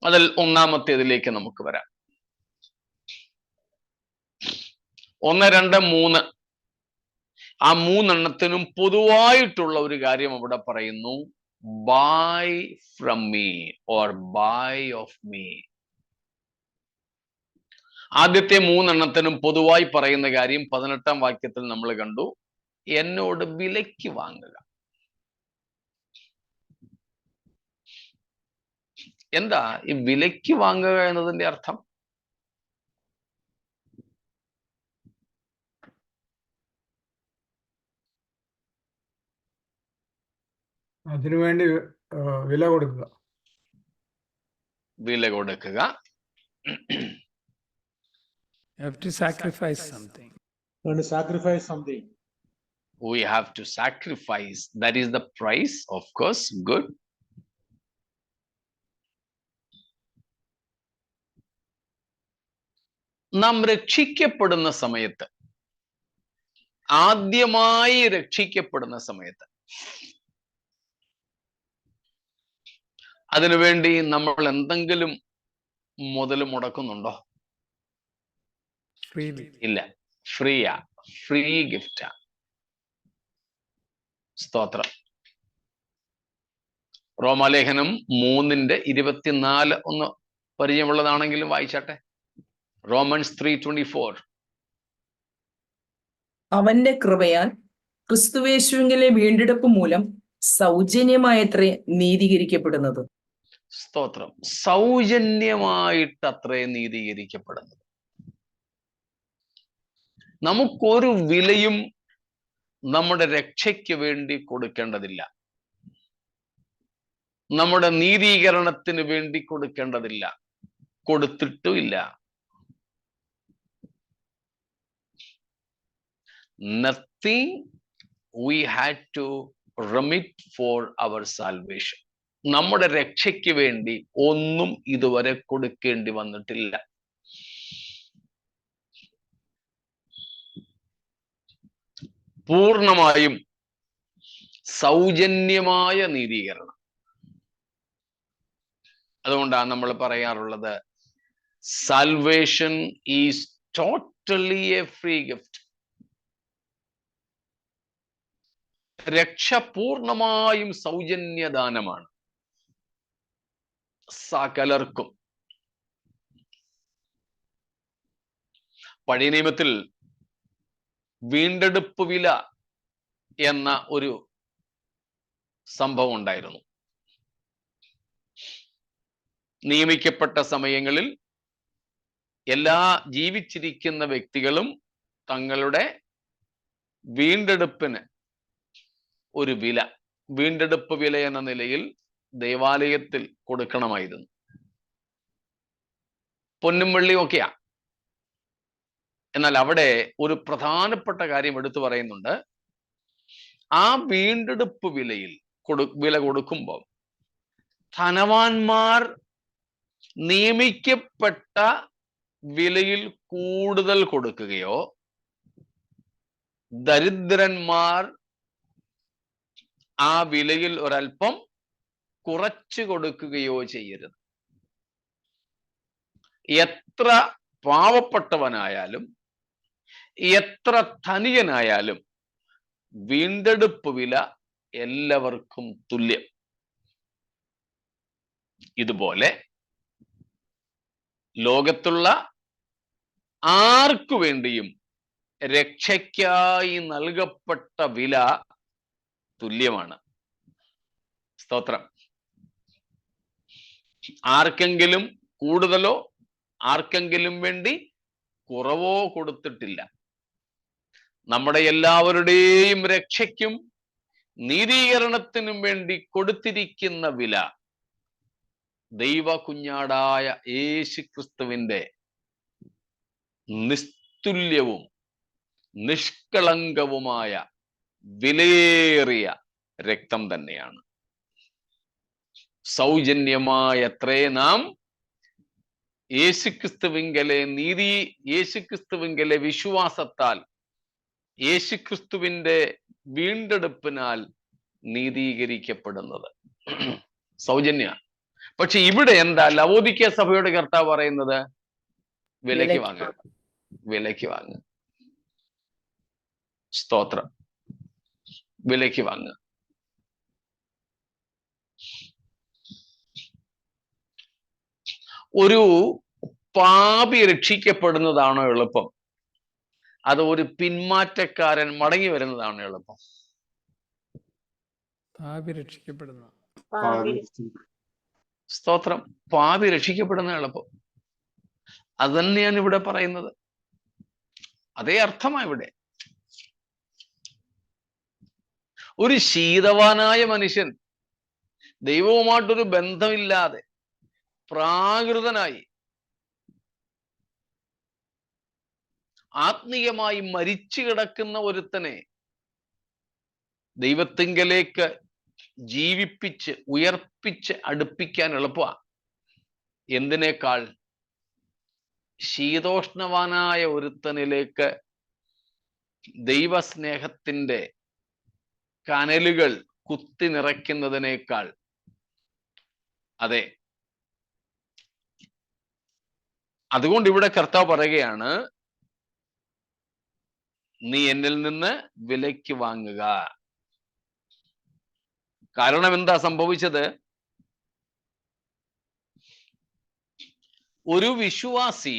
അതിൽ ഒന്നാമത്തേതിലേക്ക് നമുക്ക് വരാം. 1, 2, 3 ആ 3 എണ്ണത്തിനും പൊതുവായിട്ടുള്ള ഒരു കാര്യം അവിടെ പറയുന്നു. Buy from me or buy of me. ആദ്യത്തെ 3 എണ്ണത്തിനും പൊതുവായി പറയുന്ന കാര്യം 18-ാം വാക്യത്തിൽ നമ്മൾ കണ്ടു. എന്നോട് വിലയ്ക്ക് വാങ്ങുക. എന്താ ഈ വിലയ്ക്ക് വാങ്ങുക എന്നതിന്റെ അർത്ഥം? അതിനുവേണ്ടി വില കൊടുക്കുക. വില കൊടുക്കുക. You have to sacrifice something. You want to sacrifice something. we have to sacrifice. That is the price, of course. Good. നാം രക്ഷിക്കപ്പെടുന്ന സമയത്ത്, ആദ്യമായി രക്ഷിക്കപ്പെടുന്ന സമയത്ത്, അതിനുവേണ്ടി നമ്മൾ എന്തെങ്കിലും മുതൽ മുടക്കുന്നുണ്ടോ? ഇല്ല. ഫ്രീയാ, ഫ്രീ ഗിഫ്റ്റാ. സ്തോത്രം. റോമാലേഖനം 3:24 ഒന്ന് പരിചയമുള്ളതാണെങ്കിലും വായിച്ചാട്ടെ. റോമൻസ് 3:24. അവന്റെ കൃപയാൽ ക്രിസ്തുവേശുവിലെ വീണ്ടെടുപ്പ് മൂലം സൗജന്യമായത്രേ നീതീകരിക്കപ്പെടുന്നത്. സ്തോത്രം. സൗജന്യമായിട്ടത്രേ നീതീകരിക്കപ്പെടുന്നത്. നമുക്കൊരു വിലയും നമ്മുടെ രക്ഷയ്ക്ക് വേണ്ടി കൊടുക്കേണ്ടതില്ല. നമ്മുടെ നീതീകരണത്തിന് വേണ്ടി കൊടുക്കേണ്ടതില്ല. കൊടുത്തിട്ടുമില്ല. Nothing we had to remit for our salvation. നമ്മുടെ രക്ഷയ്ക്ക് വേണ്ടി ഒന്നും ഇതുവരെ കൊടുക്കേണ്ടി വന്നിട്ടില്ല. പൂർണ്ണമായും സൗജന്യമായ നീതീകരണം. അതുകൊണ്ടാണ് നമ്മൾ പറയാറുള്ളത്, salvation is totally A free gift. രക്ഷ പൂർണ്ണമായും സൗജന്യദാനമാണ് സകലർക്കും. പഴയ നിയമത്തിൽ വീണ്ടെടുപ്പ് വില എന്ന ഒരു സംഭവം ഉണ്ടായിരുന്നു. നിയമിക്കപ്പെട്ട സമയങ്ങളിൽ എല്ലാ ജീവിച്ചിരിക്കുന്ന വ്യക്തികളും തങ്ങളുടെ വീണ്ടെടുപ്പിന് ഒരു വില, വീണ്ടെടുപ്പ് വില എന്ന നിലയിൽ ദേവാലയത്തിൽ കൊടുക്കണമായിരുന്നു. പൊന്നും വെള്ളിയും ഒക്കെയാ. എന്നാൽ അവിടെ ഒരു പ്രധാനപ്പെട്ട കാര്യം എടുത്തു പറയുന്നുണ്ട്. ആ വീണ്ടെടുപ്പ് വിലയിൽ വില കൊടുക്കുമ്പോൾ ധനവാന്മാർ നിയമിക്കപ്പെട്ട വിലയിൽ കൂടുതൽ കൊടുക്കുകയോ ദരിദ്രന്മാർ ആ വിലയിൽ ഒരൽപ്പം കുറച്ചു കൊടുക്കുകയോ ചെയ്യരുത്. എത്ര പാവപ്പെട്ടവനായാലും എത്ര ധനികനായാലും വീണ്ടെടുപ്പ് വില എല്ലാവർക്കും തുല്യം. ഇതുപോലെ ലോകത്തുള്ള ആർക്കു വേണ്ടിയും രക്ഷയ്ക്കായി നൽകപ്പെട്ട വില തുല്യമാണ്. സ്തോത്രം. ആർക്കെങ്കിലും കൂടുതലോ ആർക്കെങ്കിലും വേണ്ടി കുറവോ കൊടുത്തിട്ടില്ല. നമ്മുടെ എല്ലാവരുടെയും രക്ഷയ്ക്കും നീതീകരണത്തിനും വേണ്ടി കൊടുത്തിരിക്കുന്ന വില ദൈവ കുഞ്ഞാടായ യേശുക്രിസ്തുവിന്റെ നിസ്തുല്യവും നിഷ്കളങ്കവുമായ വിലയേറിയ രക്തം തന്നെയാണ്. സൗജന്യമായത്രേ നാം യേശുക്രിസ്തുവിങ്കലെ വിശ്വാസത്താൽ യേശുക്രിസ്തുവിന്റെ വീണ്ടെടുപ്പിനാൽ നീതീകരിക്കപ്പെടുന്നത്. സൗജന്യ. പക്ഷെ ഇവിടെ എന്താ ലവോദിക്യ സഭയുടെ കർത്താവ് പറയുന്നത്? വിലയ്ക്ക് വാങ്ങുക, വിലയ്ക്ക് വാങ്ങുക. സ്തോത്രം. വിലയ്ക്ക് വാങ്ങുക. ഒരു പാപി രക്ഷിക്കപ്പെടുന്നതാണോ എളുപ്പം? അത് ഒരു പിന്മാറ്റക്കാരൻ മടങ്ങി വരുന്നതാണോ എളുപ്പം? പാപി രക്ഷിക്കപ്പെടുന്ന. സ്തോത്രം. പാപി രക്ഷിക്കപ്പെടുന്ന എളുപ്പം. അത് തന്നെയാണ് ഇവിടെ പറയുന്നത്. അതേ അർത്ഥമാണ് ഇവിടെ. ഒരു ശീതവാനായ മനുഷ്യൻ ദൈവവുമായിട്ടൊരു ബന്ധമില്ലാതെ പ്രാകൃതനായി ആത്മീയമായി മരിച്ചു കിടക്കുന്ന ഒരുത്തനെ ദൈവത്തിങ്കലേക്ക് ജീവിപ്പിച്ച് ഉയർപ്പിച്ച് അടുപ്പിക്കാൻ എളുപ്പമാണ്. എന്തിനേക്കാൾ ശീതോഷ്ണവാനായ ഒരുത്തനിലേക്ക് ദൈവസ്നേഹത്തിന്റെ കനലുകൾ കുത്തി നിറയ്ക്കുന്നതിനേക്കാൾ. അതെ, അതുകൊണ്ട് ഇവിടെ കർത്താവ് പറയുകയാണ്, നീ എന്നിൽ നിന്ന് വിലയ്ക്ക് വാങ്ങുക. കാരണം എന്താ സംഭവിച്ചത്? ഒരു വിശ്വാസി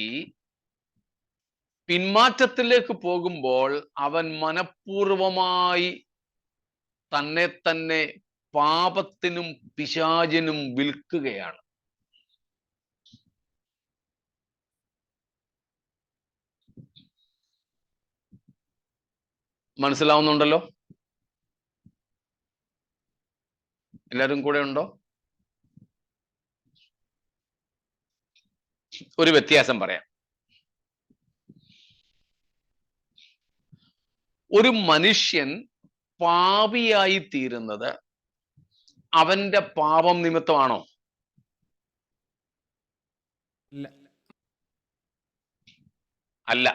പിന്മാറ്റത്തിലേക്ക് പോകുമ്പോൾ അവൻ മനഃപൂർവമായി തന്നെ തന്നെ പാപത്തിനും പിശാചിനും വിൽക്കുകയാണ്. മനസ്സിലാവുന്നുണ്ടല്ലോ? എല്ലാവരും കൂടെ ഉണ്ടോ? ഒരു വ്യത്യാസം പറയാം. ഒരു മനുഷ്യൻ പാപിയായി തീരുന്നത് അവന്റെ പാപം നിമിത്തമാണോ? അല്ല.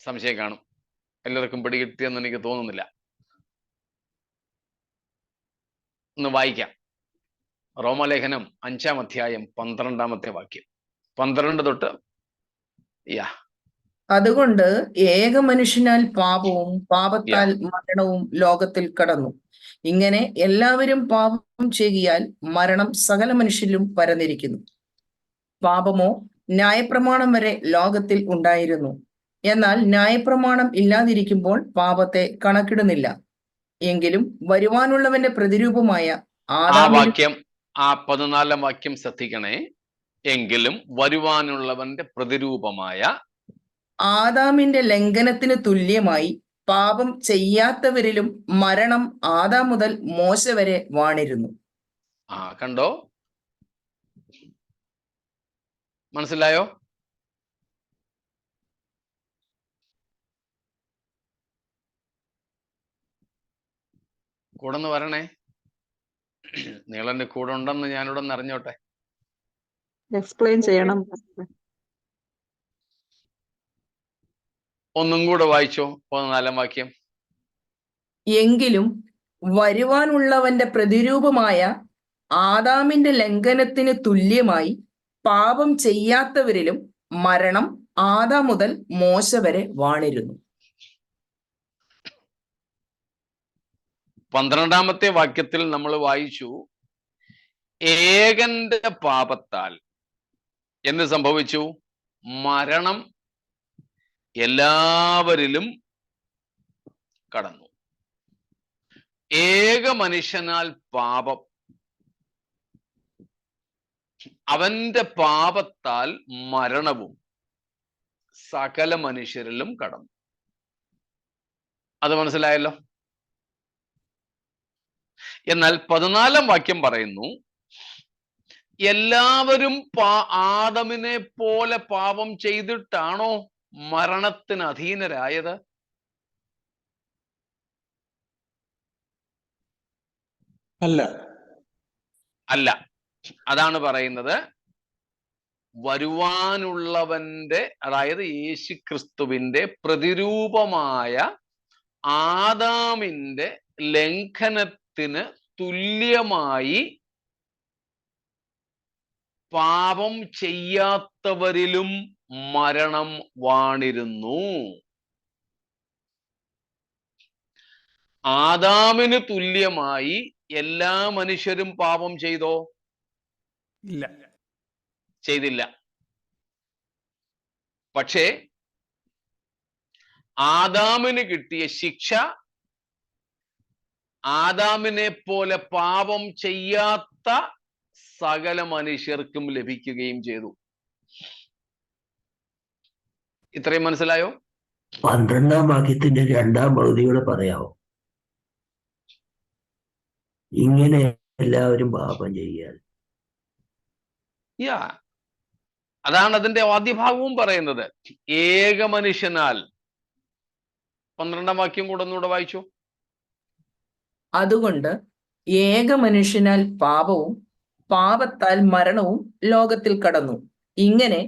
സംശയം കാണും. എല്ലാവർക്കും പിടികിട്ടിയെന്ന് എനിക്ക് തോന്നുന്നില്ല. ഒന്ന് വായിക്കാം. റോമലേഖനം 5-ാം അധ്യായം 12-ാമത്തെ വാക്യം. 12 തൊട്ട്. അതുകൊണ്ട് ഏക മനുഷ്യനാൽ പാപവും പാപത്താൽ മരണവും ലോകത്തിൽ കടന്നു. ഇങ്ങനെ എല്ലാവരും പാപം ചെയ്യുകയാൽ മരണം സകല മനുഷ്യരിലും പരന്നിരിക്കുന്നു. പാപമോ ന്യായപ്രമാണം വരെ ലോകത്തിൽ ഉണ്ടായിരുന്നു. എന്നാൽ ന്യായപ്രമാണം ഇല്ലാതിരിക്കുമ്പോൾ പാപത്തെ കണക്കിടുന്നില്ല. എങ്കിലും വരുവാനുള്ളവന്റെ പ്രതിരൂപമായ ആ 14-ാം വാക്യം ശ്രദ്ധിക്കണേ. എങ്കിലും വരുവാനുള്ളവന്റെ പ്രതിരൂപമായ ആദാമിന്റെ ലംഘനത്തിന് തുല്യമായി പാപം ചെയ്യാത്തവരിലും മരണം ആദാം മുതൽ മോശ വരെ വാണിരുന്നു. കണ്ടോ? മനസ്സിലായോ? കൂടെ ഒന്ന് വരണേ. നിങ്ങളെന്റെ കൂടെ ഉണ്ടെന്ന് ഞാനിവിടെ ഒന്ന് അറിഞ്ഞോട്ടെ. എക്സ്പ്ലെയിൻ ചെയ്യണം. ഒന്നും കൂടെ വായിച്ചോ 14-ാം വാക്യം. എങ്കിലും വരുവാനുള്ളവന്റെ പ്രതിരൂപമായ ആദാമിന്റെ ലംഘനത്തിന് തുല്യമായി പാപം ചെയ്യാത്തവരിലും മരണം ആദാം മുതൽ മോശ വരെ വാണിരുന്നു. 12-ാമത്തെ വാക്യത്തിൽ നമ്മൾ വായിച്ചു, ഏകന്റെ പാപത്താൽ എന്ത് സംഭവിച്ചു? മരണം എല്ലാവരിലും കടന്നു. ഏക മനുഷ്യനാൽ പാപം, അവന്റെ പാപത്താൽ മരണവും സകല മനുഷ്യരിലും കടന്നു. അത് മനസ്സിലായല്ലോ? എന്നാൽ 14-ാം വാക്യം പറയുന്നു, എല്ലാവരും ആദമിനെ പോലെ പാപം ചെയ്തിട്ടാണോ മരണത്തിന് അധീനരായത്? അല്ല. അതാണ് പറയുന്നത്, വരുവാനുള്ളവന്റെ, അതായത് യേശുക്രിസ്തുവിന്റെ പ്രതിരൂപമായ ആദാമിന്റെ ലംഘനത്തിന് തുല്യമായി പാപം ചെയ്യാത്തവരിലും മരണം വാണിരുന്നു. ആദാമിന് തുല്യമായി എല്ലാ മനുഷ്യരും പാപം ചെയ്തോ? ഇല്ല, ചെയ്തില്ല. പക്ഷേ ആദാമിന് കിട്ടിയ ശിക്ഷ ആദാമിനെ പോലെ പാപം ചെയ്യാത്ത സകല മനുഷ്യർക്കും ലഭിക്കുകയും ചെയ്തു. ഇത്രയും മനസ്സിലായോ? 12-ാം വാക്യത്തിന്റെ 2-ാം പകുതിയോടെ പറയാമോ? ഇങ്ങനെ എല്ലാവരും പാപം ചെയ്യാൻ. യാ, അതാണ് അതിന്റെ ആദ്യ ഭാഗവും പറയുന്നത്. ഏക മനുഷ്യനാൽ. 12-ാം വാക്യം കൂടെ ഒന്നുകൂടെ വായിച്ചു. അതുകൊണ്ട് ഏക മനുഷ്യനാൽ പാപവും പാപത്താൽ മരണവും ലോകത്തിൽ കടന്നു. ഇങ്ങനെ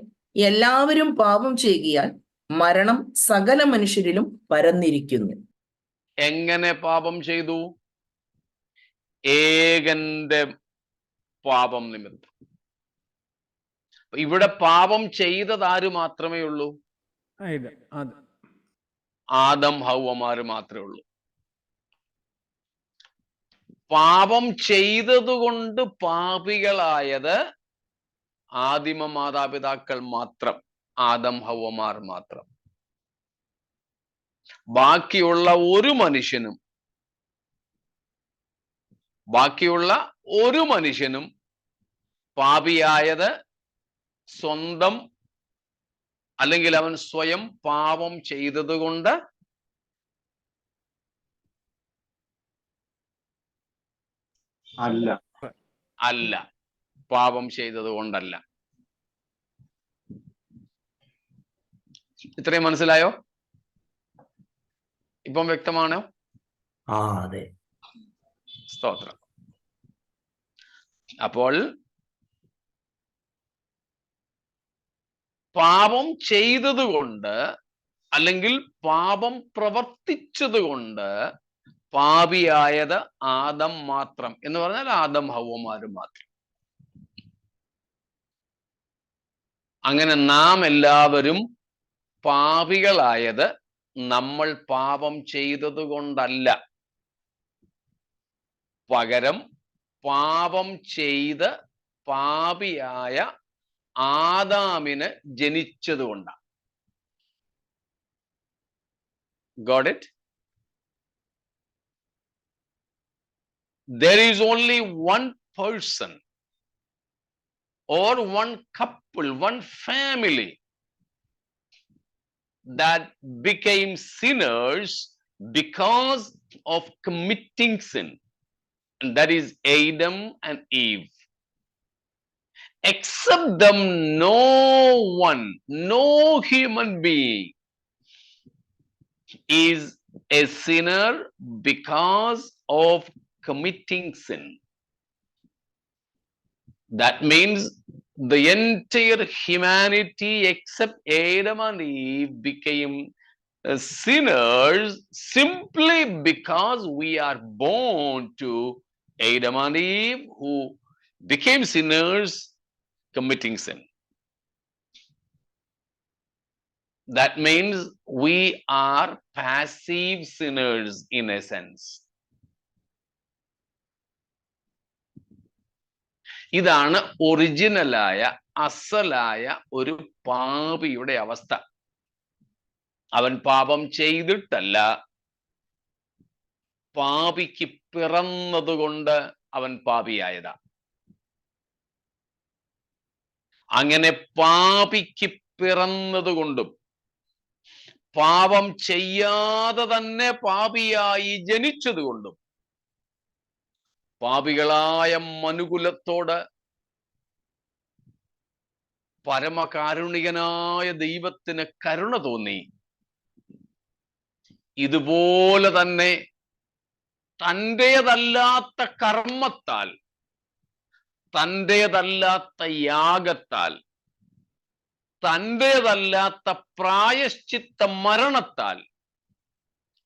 എല്ലാവരും പാപം ചെയ്യുകയാൽ മരണം സകല മനുഷ്യരിലും പരന്നിരിക്കുന്നു. എങ്ങനെ പാപം ചെയ്തു? ഏകന്റെ പാപം നിമിത്തം. ഇവിടെ പാപം ചെയ്തത് ആര് മാത്രമേ ഉള്ളൂ? ആദം ഹൗവമാര് മാത്രമേ ഉള്ളൂ. പാപം ചെയ്തതുകൊണ്ട് പാപികളായത് ആദിമ മാതാപിതാക്കൾ മാത്രം, ആദം ഹൗവമാർ മാത്രം. ബാക്കിയുള്ള ഒരു മനുഷ്യനും പാപിയായത് സ്വന്തം അല്ലെങ്കിൽ അവൻ സ്വയം പാപം ചെയ്തതുകൊണ്ട് അല്ല, പാപം ചെയ്തത് കൊണ്ടല്ല. ഇത്രയും മനസ്സിലായോ? ഇപ്പം വ്യക്തമാണോ? അതെ. സ്തോത്രം. അപ്പോൾ പാപം ചെയ്തതുകൊണ്ട് അല്ലെങ്കിൽ പാപം പ്രവർത്തിച്ചതുകൊണ്ട് പാപിയായത് ആദം മാത്രം എന്ന് പറഞ്ഞാൽ ആദം ഹൗവമാര് മാത്രം. അങ്ങനെ നാം എല്ലാവരും പാപികളായത് നമ്മൾ പാപം ചെയ്തത് കൊണ്ടല്ല, പകരം പാപം ചെയ്ത് പാപിയായ ആദാമിന് ജനിച്ചതുകൊണ്ടാണ്. Got it? There is only one person or one couple, one family that became sinners because of committing sin, and that is Adam and Eve. Except them, no one, no human being is a sinner because of committing sin. That means the entire humanity except Adam and Eve became sinners simply because we are born to Adam and Eve, who became sinners committing sin. That means we are passive sinners in a sense. ഇതാണ് ഒറിജിനലായ അസലായ ഒരു പാപിയുടെ അവസ്ഥ. അവൻ പാപം ചെയ്തിട്ടല്ല, പാപിക്ക് പിറന്നതുകൊണ്ട് അവൻ പാപിയായതാ. അങ്ങനെ പാപിക്ക് പിറന്നതുകൊണ്ടും പാപം ചെയ്യാതെ തന്നെ പാപിയായി ജനിച്ചതുകൊണ്ടും പാപികളായ മനുകുലത്തോട് പരമകാരുണികനായ ദൈവത്തിന് കരുണ തോന്നി. ഇതുപോലെ തന്നെ തൻ്റേതല്ലാത്ത കർമ്മത്താൽ, തൻ്റേതല്ലാത്ത യാഗത്താൽ, തൻ്റേതല്ലാത്ത പ്രായശ്ചിത്ത മരണത്താൽ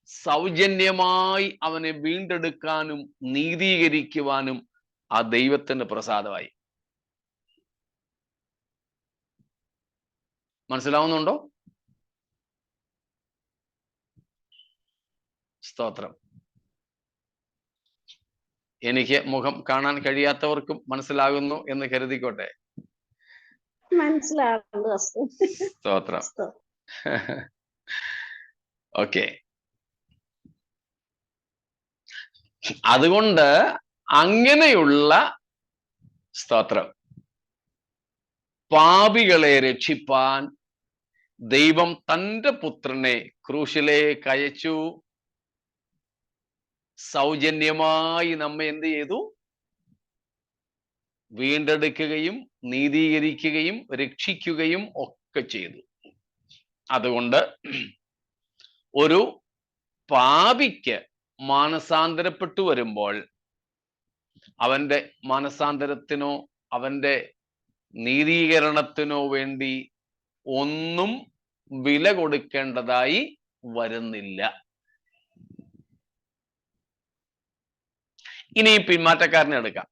സൗജന്യമായി അവനെ വീണ്ടെടുക്കാനും നീതീകരിക്കുവാനും ആ ദൈവത്തിന് പ്രസാദമായി. മനസ്സിലാവുന്നുണ്ടോ? സ്തോത്രം. എനിക്ക് മുഖം കാണാൻ കഴിയാത്തവർക്കും മനസ്സിലാകുന്നു എന്ന് കരുതിക്കോട്ടെ. മനസ്സിലാവുന്നു. സ്തോത്രം. ഓക്കെ. അതുകൊണ്ട് അങ്ങനെയുള്ള സ്തോത്രം പാപികളെ രക്ഷിപ്പാൻ ദൈവം തൻ്റെ പുത്രനെ ക്രൂശിലേക്ക് അയച്ചു. സൗജന്യമായി നമ്മെ എന്ത് ചെയ്തു? വീണ്ടെടുക്കുകയും നീതീകരിക്കുകയും രക്ഷിക്കുകയും ഒക്കെ ചെയ്തു. അതുകൊണ്ട് ഒരു പാപിക്ക് മാനസാന്തരപ്പെട്ടു വരുമ്പോൾ അവന്റെ മാനസാന്തരത്തിനോ അവന്റെ നീതീകരണത്തിനോ വേണ്ടി ഒന്നും വില കൊടുക്കേണ്ടതായി വരുന്നില്ല. ഇനി പിന്മാറ്റക്കാരനെ എടുക്കാം.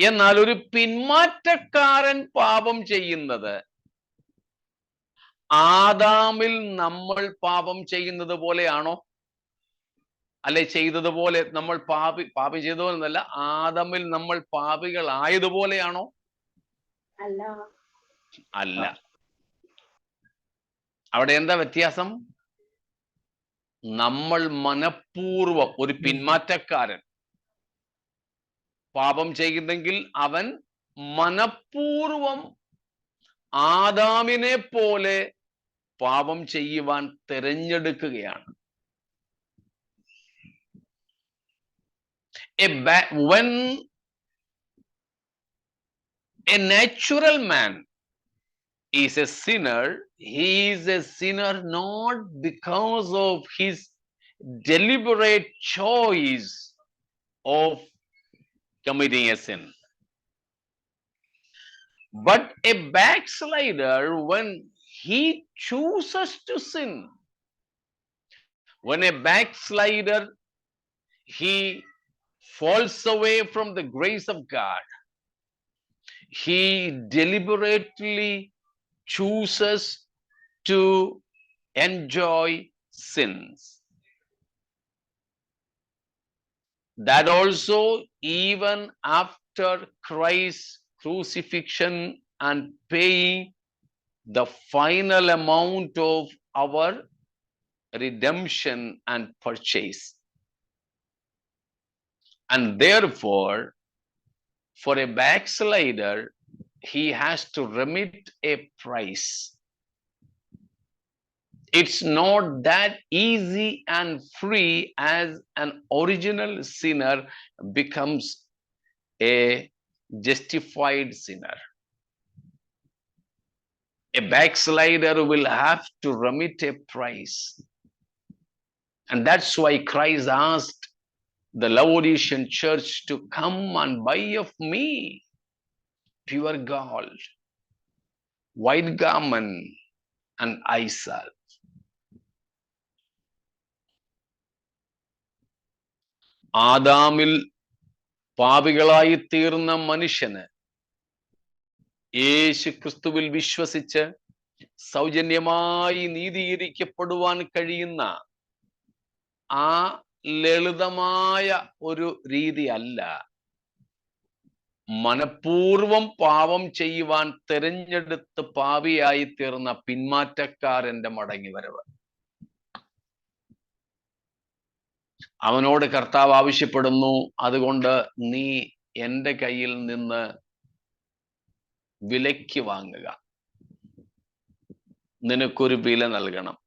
എന്നാൽ ഒരു പിന്മാറ്റക്കാരൻ പാപം ചെയ്യുന്നത് ആദാമിൽ നമ്മൾ പാപം ചെയ്യുന്നത് പോലെയാണോ? അല്ലെ ചെയ്തതുപോലെ നമ്മൾ പാപം ചെയ്തതുപോലെന്നല്ല, ആദാമിൽ നമ്മൾ പാപികളായതുപോലെയാണോ? അല്ല. അവിടെ എന്താ വ്യത്യാസം? നമ്മൾ മനഃപൂർവം, ഒരു പിന്മാറ്റക്കാരൻ പാപം ചെയ്യുന്നെങ്കിൽ അവൻ മനഃപൂർവം ആദാമിനെ പോലെ പാപം ചെയ്യുവാൻ തിരഞ്ഞെടുക്കുകയാണ്. When a natural man is a sinner, he is a sinner not because of his deliberate choice of committing a sin. But a backslider, when he chooses to sin, when a backslider, he falls away from the grace of God, he deliberately chooses to enjoy sins. That also, even after Christ's crucifixion and paying the final amount of our redemption and purchase. And therefore, for a backslider, he has to remit a price. It's not that easy and free as an original sinner becomes a justified sinner. A backslider will have to remit a price. And that's why Christ asked the Laodicean church to come and buy of me pure gold, white garment, and eye salve. ആദാമിൽ പാപികളായി തീർന്ന മനുഷ്യന് യേശു ക്രിസ്തുവിൽ വിശ്വസിച്ച് സൗജന്യമായി നീതീകരിക്കപ്പെടുവാൻ കഴിയുന്ന ആ ലളിതമായ ഒരു രീതി അല്ല മനഃപൂർവം പാപം ചെയ്യുവാൻ തിരഞ്ഞെടുത്ത് പാപിയായി തീർന്ന പിന്മാറ്റക്കാരന്റെ മടങ്ങിവരവ്. അവനോട് കർത്താവ് ആവശ്യപ്പെടുന്നു, അതുകൊണ്ട് നീ എൻ്റെ കയ്യിൽ നിന്ന് വിലയ്ക്ക് വാങ്ങുക, നിനക്കൊരു വില നൽകണം.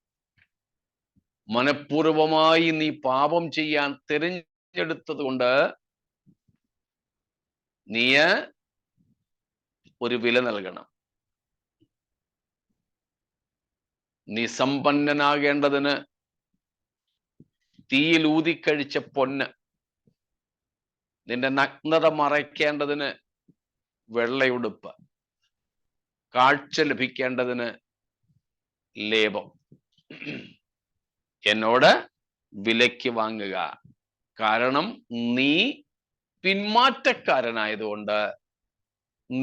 മനഃപൂർവമായി നീ പാപം ചെയ്യാൻ തിരഞ്ഞെടുത്തത് കൊണ്ട് നീ ഒരു വില നൽകണം. നീ സമ്പന്നനാകേണ്ടതിന് തീയിൽ ഊതിക്കഴിച്ച പൊന്ന്, നിന്റെ നഗ്നത മറയ്ക്കേണ്ടതിന് വെള്ളയുടുപ്പ്, കാഴ്ച ലഭിക്കേണ്ടതിന് ലേപം. എന്നോട് വിലയ്ക്ക് വാങ്ങുക. കാരണം നീ പിന്മാറ്റക്കാരനായതുകൊണ്ട്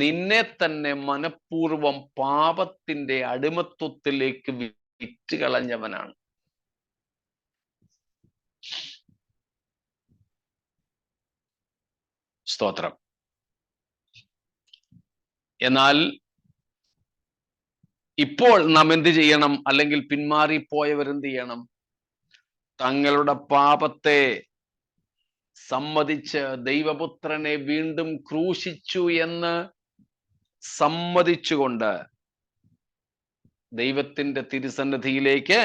നിന്നെ തന്നെ മനഃപൂർവം പാപത്തിന്റെ അടിമത്വത്തിലേക്ക് വിറ്റുകളഞ്ഞവനാണ്. സ്തോത്രം. എന്നാൽ ഇപ്പോൾ നാം എന്ത് ചെയ്യണം? അല്ലെങ്കിൽ പിന്മാറിപ്പോയവരെന്ത് ചെയ്യണം? തങ്ങളുടെ പാപത്തെ സമ്മതിച്ച് ദൈവപുത്രനെ വീണ്ടും ക്രൂശിച്ചു എന്ന് സമ്മതിച്ചുകൊണ്ട് ദൈവത്തിന്റെ തിരുസന്നിധിയിലേക്ക്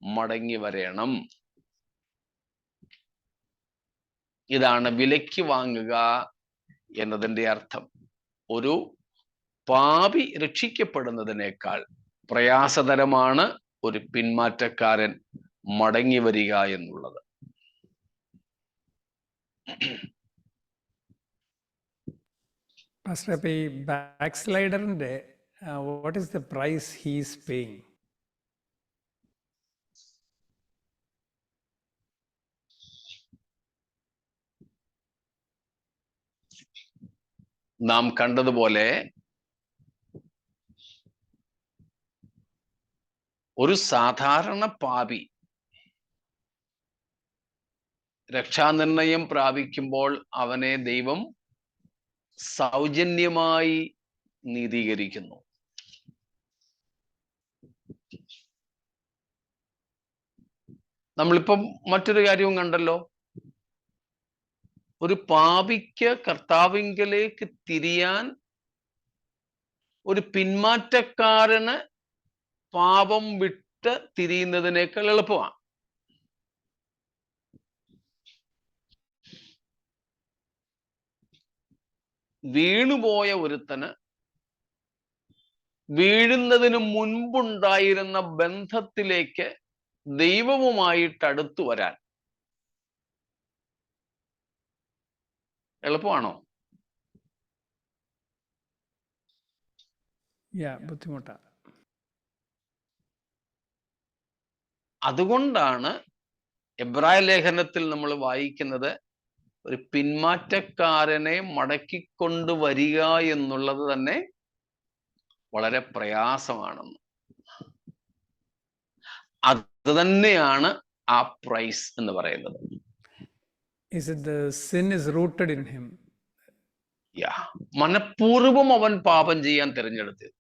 മടങ്ങി വരണം. ഇതാണ് വിലയ്ക്ക് വാങ്ങുക എന്നതിൻ്റെ അർത്ഥം ഒരു പാപി രക്ഷിക്കപ്പെടുന്നതിനേക്കാൾ പ്രയാസതരമാണ് ഒരു പിന്മാറ്റക്കാരൻ മടങ്ങി വരിക എന്നുള്ളത്. പാസ്റ്റർ, അപ്പൊ ഈ ബാക്ക് സ്ലൈഡറിന്റെ what is the price he's paying? നാം കണ്ടതുപോലെ ഒരു സാധാരണ പാപി രക്ഷാനിർണയം പ്രാപിക്കുമ്പോൾ അവനെ ദൈവം സൗജന്യമായി നീതീകരിക്കുന്നു. നമ്മളിപ്പം മറ്റൊരു കാര്യവും കണ്ടല്ലോ. ഒരു പാപിക്ക് കർത്താവിങ്കലേക്ക് തിരിയാൻ ഒരു പിന്മാറ്റക്കാരന് പാപം വിട്ട് തിരിയുന്നതിനേക്കാൾ എളുപ്പമാണ്. വീണുപോയ ഒരുത്തന് വീഴുന്നതിന് മുൻപുണ്ടായിരുന്ന ബന്ധത്തിലേക്ക് ദൈവവുമായിട്ട് അടുത്തു വരാൻ എളുപ്പമാണോ? ബുദ്ധിമുട്ടാണ്. അതുകൊണ്ടാണ് എബ്രായ ലേഖനത്തിൽ നമ്മൾ വായിക്കുന്നത് ഒരു പിന്മാറ്റക്കാരനെ മടക്കിക്കൊണ്ടുവരിക എന്നുള്ളത് തന്നെ വളരെ പ്രയാസമാണെന്ന്. അത് തന്നെയാണ് ആ പ്രൈസ് എന്ന് പറയുന്നത്. Is it the sin is rooted in him? മനഃപൂർവം അവൻ പാപം ചെയ്യാൻ തിരഞ്ഞെടുത്തത്.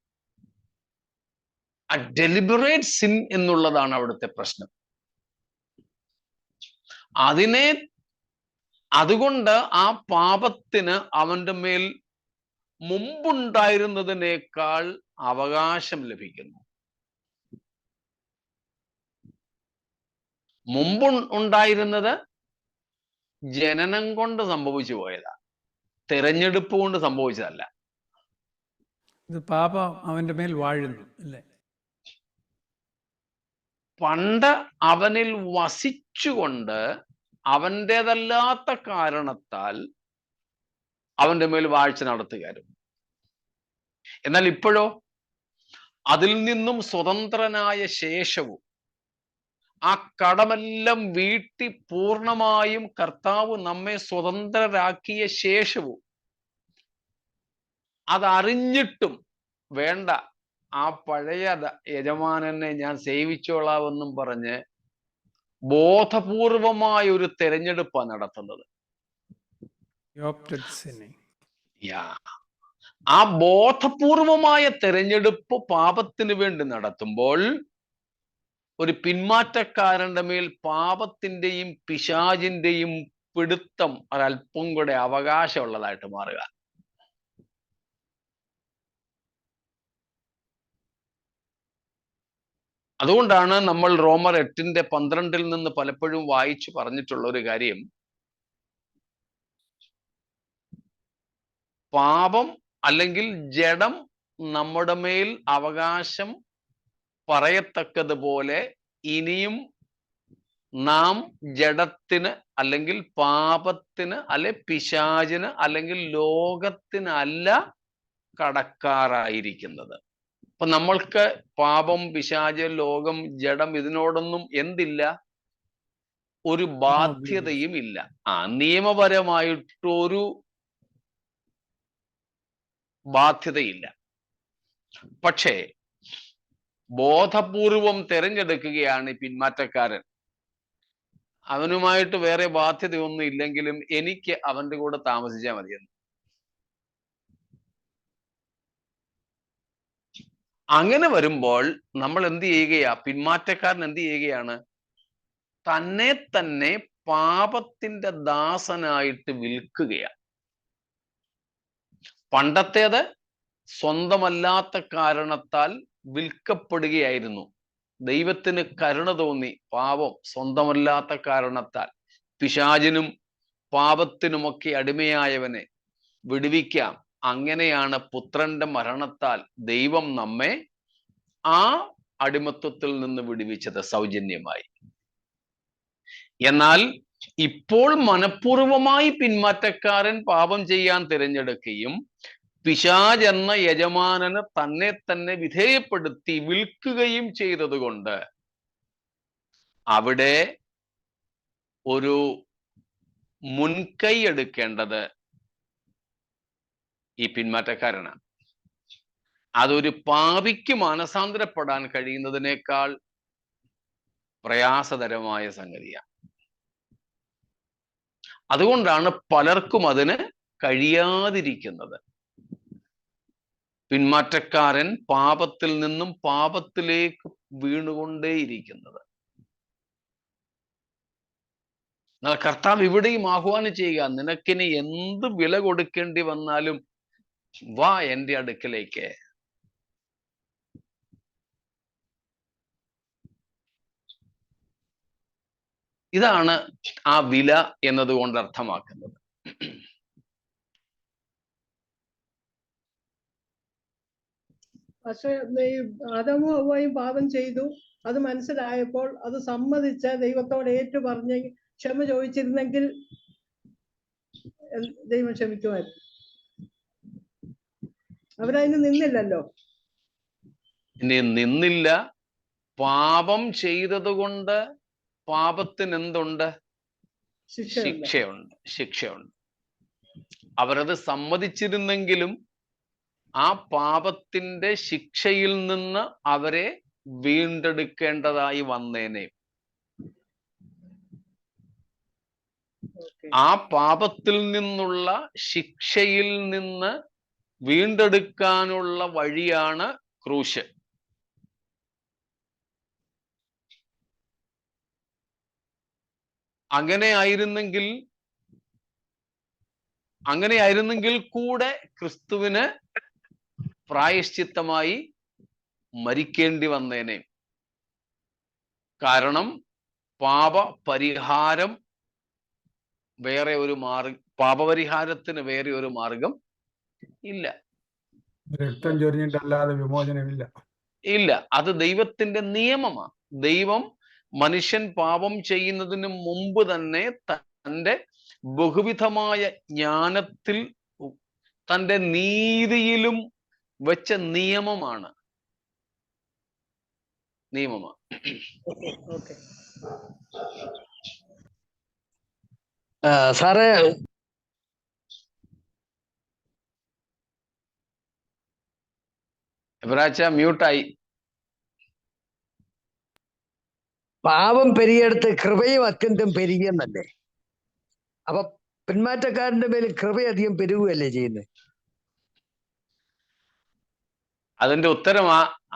ആ ഡെലിബറേറ്റ് സിൻ എന്നുള്ളതാണ് അവിടുത്തെ പ്രശ്നം. അതുകൊണ്ട് ആ പാപത്തിന് അവന്റെ മേൽ മുമ്പുണ്ടായിരുന്നതിനേക്കാൾ അവകാശം ലഭിക്കുന്നു. മുമ്പ് ഉണ്ടായിരുന്നത് ജനനം കൊണ്ട് സംഭവിച്ചു പോയതാ, തെരഞ്ഞെടുപ്പ് കൊണ്ട് സംഭവിച്ചതല്ല. ഇത് പാപം അവന്റെ മേൽ വാഴുന്നു അല്ലേ? പണ്ട് അവനിൽ വസിച്ചുകൊണ്ട് അവൻ്റെതല്ലാത്ത കാരണത്താൽ അവന്റെ മേൽ വാഴ്ച നടത്തുകയായിരുന്നു. എന്നാൽ ഇപ്പോഴോ അതിൽ നിന്നും സ്വതന്ത്രനായ ശേഷവും ആ കടമെല്ലാം വീട്ടി പൂർണ്ണമായും കർത്താവ് നമ്മെ സ്വതന്ത്രരാക്കിയ ശേഷവും അതറിഞ്ഞിട്ടും വേണ്ട, ആ പഴയ യജമാനനെ ഞാൻ സേവിച്ചോളാമെന്നും പറഞ്ഞ് ബോധപൂർവമായ ഒരു തെരഞ്ഞെടുപ്പാണ് നടത്തുന്നത്. ആ ബോധപൂർവമായ തെരഞ്ഞെടുപ്പ് പാപത്തിന് വേണ്ടി നടത്തുമ്പോൾ ഒരു പിന്മാറ്റക്കാരന്റെ മേൽ പാപത്തിന്റെയും പിശാചിന്റെയും പിടുത്തം ഒരല്പം കൂടെ അവകാശമുള്ളതായിട്ട് മാറുക. അതുകൊണ്ടാണ് നമ്മൾ റോമർ 8:12 നിന്ന് പലപ്പോഴും വായിച്ചു പറഞ്ഞിട്ടുള്ള ഒരു കാര്യം, പാപം അല്ലെങ്കിൽ ജഡം നമ്മുടെ മേൽ അവകാശം പറയത്തക്കതുപോലെ ഇനിയും നാം ജഡത്തിന് അല്ലെങ്കിൽ പാപത്തിന് അല്ലെ പിശാചിന് അല്ലെങ്കിൽ ലോകത്തിനല്ല കടക്കാറായിരിക്കുന്നത്. അപ്പൊ നമ്മൾക്ക് പാപം, പിശാച്, ലോകം, ജഡം ഇതിനോടൊന്നും എന്തില്ല? ഒരു ബാധ്യതയും ഇല്ല. നിയമപരമായിട്ടൊരു ബാധ്യതയില്ല. പക്ഷേ ബോധപൂർവം തിരഞ്ഞെടുക്കുകയാണ് ഈ പിന്മാറ്റക്കാരൻ. അവനുമായിട്ട് വേറെ ബാധ്യതയൊന്നും ഇല്ലെങ്കിലും എനിക്ക് അവന്റെ കൂടെ താമസിച്ചാൽ മതിയെന്ന്. അങ്ങനെ വരുമ്പോൾ നമ്മൾ എന്ത് ചെയ്യുകയാ? പിന്മാറ്റക്കാരൻ എന്ത് ചെയ്യുകയാണ്? തന്നെ തന്നെ പാപത്തിന്റെ ദാസനായിട്ട് വിൽക്കുകയാണ്. പണ്ടത്തേത് സ്വന്തമല്ലാത്ത കാരണത്താൽ വിൽക്കപ്പെടുകയായിരുന്നു. ദൈവത്തിന് കരുണ തോന്നി പാപം സ്വന്തമല്ലാത്ത കാരണത്താൽ പിശാചിനും പാപത്തിനുമൊക്കെ അടിമയായവനെ വിടുവിക്കാം. അങ്ങനെയാണ് പുത്രന്റെ മരണത്താൽ ദൈവം നമ്മെ ആ അടിമത്വത്തിൽ നിന്ന് വിടുവിച്ചത് സൗജന്യമായി. എന്നാൽ ഇപ്പോൾ മനഃപൂർവമായി പിന്മാറ്റക്കാരൻ പാപം ചെയ്യാൻ തിരഞ്ഞെടുക്കുകയും പിശാച് എന്ന യജമാനന് തന്നെ തന്നെ വിധേയപ്പെടുത്തി വിൽക്കുകയും ചെയ്തതുകൊണ്ട് അവിടെ ഒരു മുൻകൈ എടുക്കേണ്ടത് ഈ പിന്മാറ്റക്കാരനാണ്. അതൊരു പാപിക്ക് മാനസാന്തരപ്പെടാൻ കഴിയുന്നതിനേക്കാൾ പ്രയാസകരമായ സംഗതിയാണ്. അതുകൊണ്ടാണ് പലർക്കും അതിന് കഴിയാതിരിക്കുന്നത്. പിന്മാറ്റക്കാരൻ പാപത്തിൽ നിന്നും പാപത്തിലേക്ക് വീണുകൊണ്ടേയിരിക്കുന്നത്. എന്നാൽ കർത്താവ് ഇവിടെയും ആഹ്വാനം ചെയ്യുക, നിനക്കിനി എന്ത് വില കൊടുക്കേണ്ടി വന്നാലും വാ എൻ്റെ അടുക്കലേക്ക്. ഇതാണ് ആ വില എന്നതുകൊണ്ട് അർത്ഥമാക്കുന്നത്. പക്ഷെ ഈ ആദമും ഹവ്വയും പാപം ചെയ്തു, അത് മനസ്സിലായപ്പോൾ അത് സമ്മതിച്ച് ദൈവത്തോട് ഏറ്റു പറഞ്ഞ് ക്ഷമ ചോദിച്ചിരുന്നെങ്കിൽ ദൈവം ക്ഷമിക്കുമായിരുന്നു. അവരതിന് നിന്നില്ലല്ലോ. ഇനി നിന്നില്ല. പാപം ചെയ്തത് കൊണ്ട് പാപത്തിന് എന്തുണ്ട്? ശിക്ഷയുണ്ട്. അവരത് സമ്മതിച്ചിരുന്നെങ്കിലും ആ പാപത്തിന്റെ ശിക്ഷയിൽ നിന്ന് അവരെ വീണ്ടെടുക്കേണ്ടതായി വന്നേനെ. ആ പാപത്തിൽ നിന്നുള്ള ശിക്ഷയിൽ നിന്ന് വീണ്ടെടുക്കാനുള്ള വഴിയാണ് ക്രൂശ്. അങ്ങനെയായിരുന്നെങ്കിൽ കൂടെ ക്രിസ്തുവിന് പ്രായശ്ചിത്തമായി മരിക്കേണ്ടി വന്നേനെ. കാരണം പാപപരിഹാരം വേറെ ഒരു പാപപരിഹാരത്തിന് വേറെ ഒരു മാർഗം ഇല്ല. രക്തം ചൊരിഞ്ഞിട്ടല്ലാതെ വിമോചനമില്ല. ഇല്ല, അത് ദൈവത്തിന്റെ നിയമമാണ്. ദൈവം മനുഷ്യൻ പാപം ചെയ്യുന്നതിന് മുമ്പ് തന്നെ തൻ്റെ ബഹുവിധമായ ജ്ഞാനത്തിൽ തൻ്റെ നീതിയിലും വെച്ച നിയമമാണ്. സാറേ, മ്യൂട്ടായി. പാപം പെരുകിയെടുത്ത് കൃപയും അത്യന്തം പെരുകിയെന്നല്ലേ? അപ്പൊ പിന്മാറ്റക്കാരന്റെ മേൽ കൃപയധികം പെരുകുകയല്ലേ ചെയ്യുന്നത്? അതിന്റെ ഉത്തരം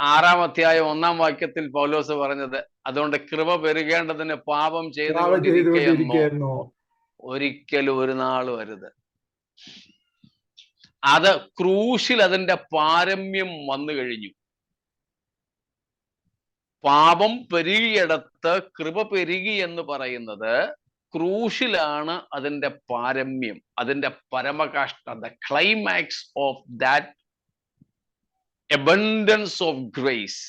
6-ാം അധ്യായം 1-ാം വാക്യത്തിൽ പൗലോസ് പറഞ്ഞത്. അതുകൊണ്ട് കൃപ പെരുകേണ്ടതിന് പാപം ചെയ്തുകൊണ്ടിരിക്കുകയെന്നോ ഒരിക്കലും ഒരു നാൾ വരുത്. അത് ക്രൂശിൽ അതിന്റെ പാരമ്യം വന്നു കഴിഞ്ഞു. പാപം പെരുകിയിടത്ത് കൃപ പെരുകി എന്ന് പറയുന്നത് ക്രൂശിലാണ് അതിന്റെ പാരമ്യം, അതിന്റെ പരമകാഷ്ഠ. The climax of that abundance of grace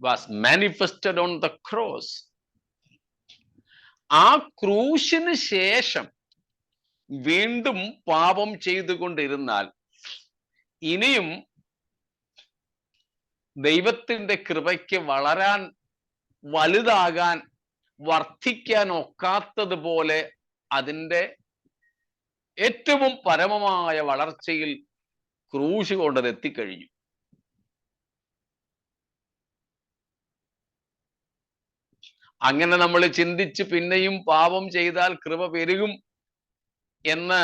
was manifested on the cross. ആ ക്രൂശിന് ശേഷം വീണ്ടും പാപം ചെയ്തുകൊണ്ടിരുന്നാൽ ഇനിയും ദൈവത്തിന്റെ കൃപയ്ക്ക് വളരാൻ, വലുതാകാൻ, വർദ്ധിക്കാൻ ഒക്കാത്തതുപോലെ അതിൻ്റെ ഏറ്റവും പരമമായ വളർച്ചയിൽ ക്രൂശ് കൊണ്ടത് എത്തിക്കഴിഞ്ഞു. അങ്ങനെ നമ്മൾ ചിന്തിച്ച് പിന്നെയും പാപം ചെയ്താൽ കൃപ പെരുകും എന്ന്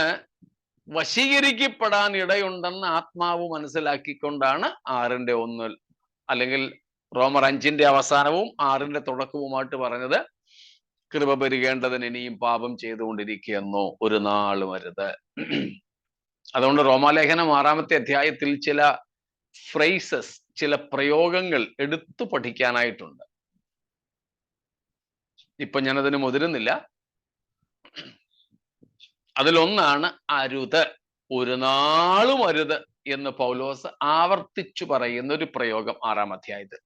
വശീകരിക്കപ്പെടാൻ ഇടയുണ്ടെന്ന് ആത്മാവ് മനസ്സിലാക്കിക്കൊണ്ടാണ് 6:1 അല്ലെങ്കിൽ റോമർ 5-ന്റെ അവസാനവും 6-ന്റെ തുടക്കവുമായിട്ട് പറഞ്ഞത്, കൃപ പെരുകേണ്ടതിന് ഇനിയും പാപം ചെയ്തുകൊണ്ടിരിക്കുകയെന്നോ ഒരു നാൾ വരുത്. അതുകൊണ്ട് റോമാലേഖനം 6-ാമത്തെ അധ്യായത്തിൽ ചില ഫ്രേസസ്, ചില പ്രയോഗങ്ങൾ എടുത്തു പഠിക്കാനായിട്ടുണ്ട്. ഇപ്പൊ ഞാനതിന് മുതിരുന്നില്ല. അതിലൊന്നാണ് അരുത്, ഒരു നാളും അരുത് എന്ന് പൗലോസ് ആവർത്തിച്ചു പറയുന്ന ഒരു പ്രയോഗം 6-ാം അധ്യായത്തിൽ.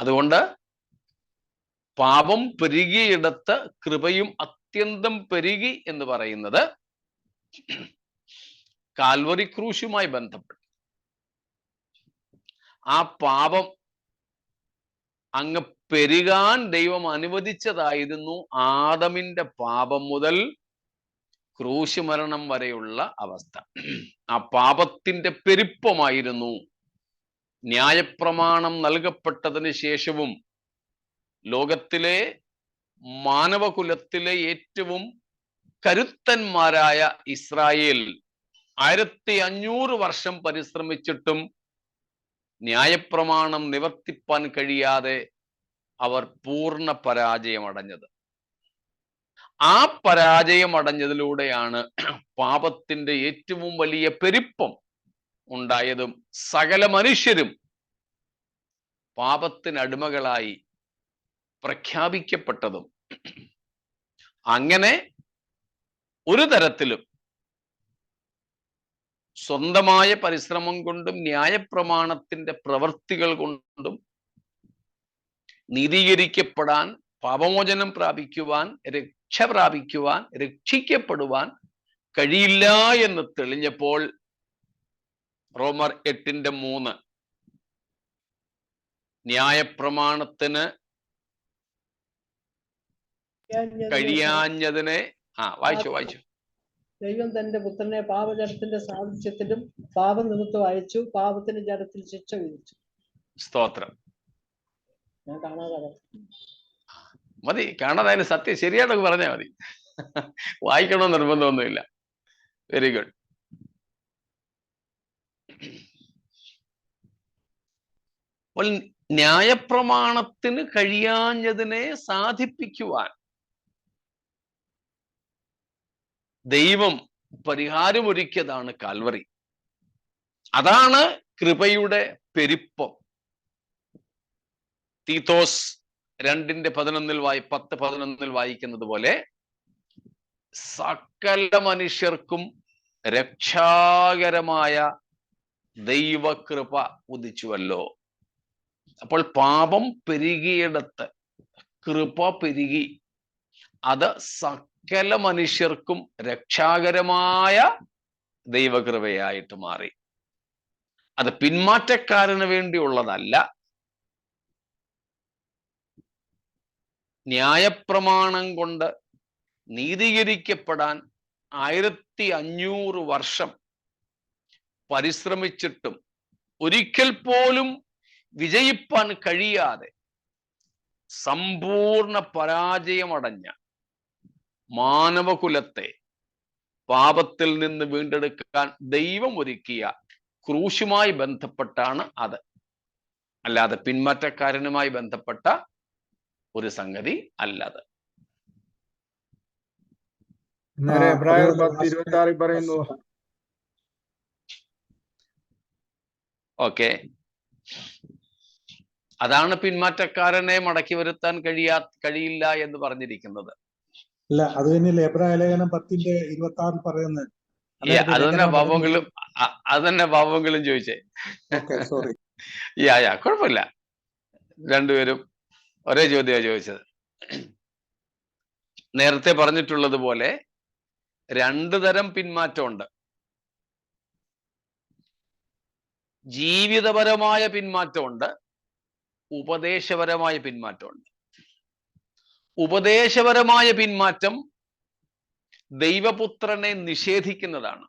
അതുകൊണ്ട് പാപം പെരുകിയിടത്ത് കൃപയും അത്യന്തം പെരുകി എന്ന് പറയുന്നത് കാൽവറി ക്രൂശുമായി ബന്ധപ്പെട്ട് ആ പാപം അങ്ങ് പെരുകാൻ ദൈവം അനുവദിച്ചതായിരുന്നു ആദമിന്റെ പാപം മുതൽ ക്രൂശ് മരണം വരെയുള്ള അവസ്ഥ. ആ പാപത്തിന്റെ പെരുപ്പമായിരുന്നു ന്യായപ്രമാണം നൽകപ്പെട്ടതിന് ശേഷവും ലോകത്തിലെ മാനവകുലത്തിലെ ഏറ്റവും കരുത്തന്മാരായ ഇസ്രായേൽ 1500 വർഷം പരിശ്രമിച്ചിട്ടും ന്യായപ്രമാണം നിവർത്തിപ്പാൻ കഴിയാതെ അവർ പൂർണ്ണ പരാജയമടഞ്ഞത്. ആ പരാജയമടഞ്ഞതിലൂടെയാണ് പാപത്തിന്റെ ഏറ്റവും വലിയ പെരുപ്പം ഉണ്ടായതും സകല മനുഷ്യരും പാപത്തിനടിമകളായി പ്രഖ്യാപിക്കപ്പെട്ടതും. അങ്ങനെ ഒരു തരത്തിലും സ്വന്തമായ പരിശ്രമം കൊണ്ടും ന്യായപ്രമാണത്തിന്റെ പ്രവൃത്തികൾ കൊണ്ടും നീതീകരിക്കപ്പെടാൻ, പാപമോചനം പ്രാപിക്കുവാൻ, രക്ഷ പ്രാപിക്കുവാൻ, രക്ഷിക്കപ്പെടുവാൻ കഴിയില്ല എന്ന് തെളിഞ്ഞപ്പോൾ റോമർ 8:3 ന്യായപ്രമാണത്തിന് കഴിയാഞ്ഞതിനെ വായിച്ചു ദൈവം തന്റെ പുത്രനെ പാപജടത്തിന്റെ സാദൃശ്യത്തിലും പാപനിമിത്തം അയച്ചു, പാപത്തിന്റെ ജഡത്തിൽ ശിക്ഷ വിധിച്ചു. സ്തോത്രം. ഞാൻ കാണാതെ മതി, കാണാതായാലും സത്യം ശരിയായിട്ടൊക്കെ പറഞ്ഞാൽ മതി. വായിക്കണമെന്ന് നിർബന്ധമൊന്നുമില്ല. Very good. അപ്പോൾ ന്യായപ്രമാണത്തിന് കഴിയാഞ്ഞതിനെ സാധിപ്പിക്കുവാൻ ദൈവം പരിഹാരമൊരുക്കിയതാണ് കാൽവറി. അതാണ് കൃപയുടെ പെരുപ്പം. തീത്തോസ് 2:10-11 വായിക്കുന്നത് പോലെ സകല മനുഷ്യർക്കും രക്ഷാകരമായ ദൈവകൃപ ഉദിച്ചുവല്ലോ. അപ്പോൾ പാപം പെരുകിയിടത്ത് കൃപ പെരുകി. അത് സകല മനുഷ്യർക്കും രക്ഷാകരമായ ദൈവകൃപയായിട്ട് മാറി. അത് പിന്മാറ്റക്കാരന് വേണ്ടിയുള്ളതല്ല. ന്യായപ്രമാണം കൊണ്ട് നീതീകരിക്കപ്പെടാൻ 1500 വർഷം പരിശ്രമിച്ചിട്ടും ഒരിക്കൽ പോലും വിജയിപ്പാൻ കഴിയാതെ സമ്പൂർണ്ണ പരാജയമടഞ്ഞ മാനവകുലത്തെ പാപത്തിൽ നിന്ന് വീണ്ടെടുക്കാൻ ദൈവം ഒരുക്കിയ ക്രൂശുമായി ബന്ധപ്പെട്ടാണ് അത്. അല്ലാതെ പിന്മാറ്റക്കാരനുമായി ബന്ധപ്പെട്ട ഒരു സംഗതി അല്ലത്. എബ്രായർ 10:26 പറയുന്നു. ഓക്കെ, അതാണ് പിന്മാറ്റക്കാരനെ മടക്കി വരുത്താൻ കഴിയില്ല എന്ന് പറഞ്ഞിരിക്കുന്നത്. അല്ല, അത് തന്നെയല്ലേ എബ്രായ ലേഖനം 10:26 പറയുന്നത്. അത് തന്നെ പാപങ്ങളും ചോദിച്ചേ. സോറി. കുഴപ്പമില്ല, രണ്ടുപേരും ഒരേ ചോദ്യമാണ് ചോദിച്ചത്. നേരത്തെ പറഞ്ഞിട്ടുള്ളത് പോലെ 2 തരം പിന്മാറ്റമുണ്ട്. ജീവിതപരമായ പിന്മാറ്റമുണ്ട്, ഉപദേശപരമായ പിന്മാറ്റമുണ്ട്. ഉപദേശപരമായ പിന്മാറ്റം ദൈവപുത്രനെ നിഷേധിക്കുന്നതാണ്.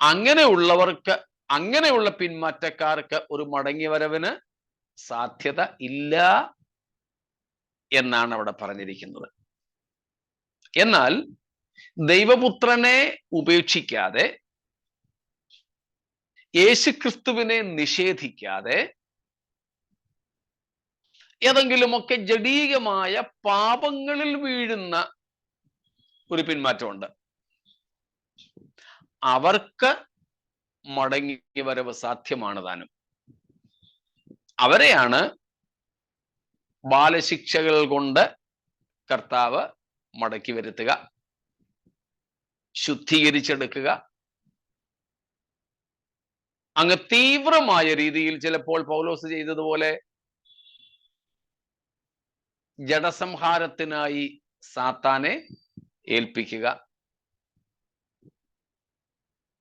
അങ്ങനെയുള്ള പിന്മാറ്റക്കാർക്ക് ഒരു മടങ്ങിവരവിന് സാധ്യത ഇല്ല എന്നാണ് അവിടെ പറഞ്ഞിരിക്കുന്നത്. എന്നാൽ ദൈവപുത്രനെ ഉപേക്ഷിക്കാതെ, യേശുക്രിസ്തുവിനെ നിഷേധിക്കാതെ ഏതെങ്കിലുമൊക്കെ ജഡീകമായ പാപങ്ങളിൽ വീഴുന്ന ഒരു പിന്മാറ്റമുണ്ട്. അവർക്ക് മടങ്ങി വരവ് സാധ്യമാണ് താനും. അവരെയാണ് ബാലശിക്ഷകൾ കൊണ്ട് കർത്താവ് മടക്കി വരുത്തുക, ശുദ്ധീകരിച്ചെടുക്കുക. അങ്ങ് തീവ്രമായ രീതിയിൽ ചിലപ്പോൾ പൗലോസ് ചെയ്തതുപോലെ ജഡസംഹാരത്തിനായി സാത്താനെ ഏൽപ്പിക്കുക.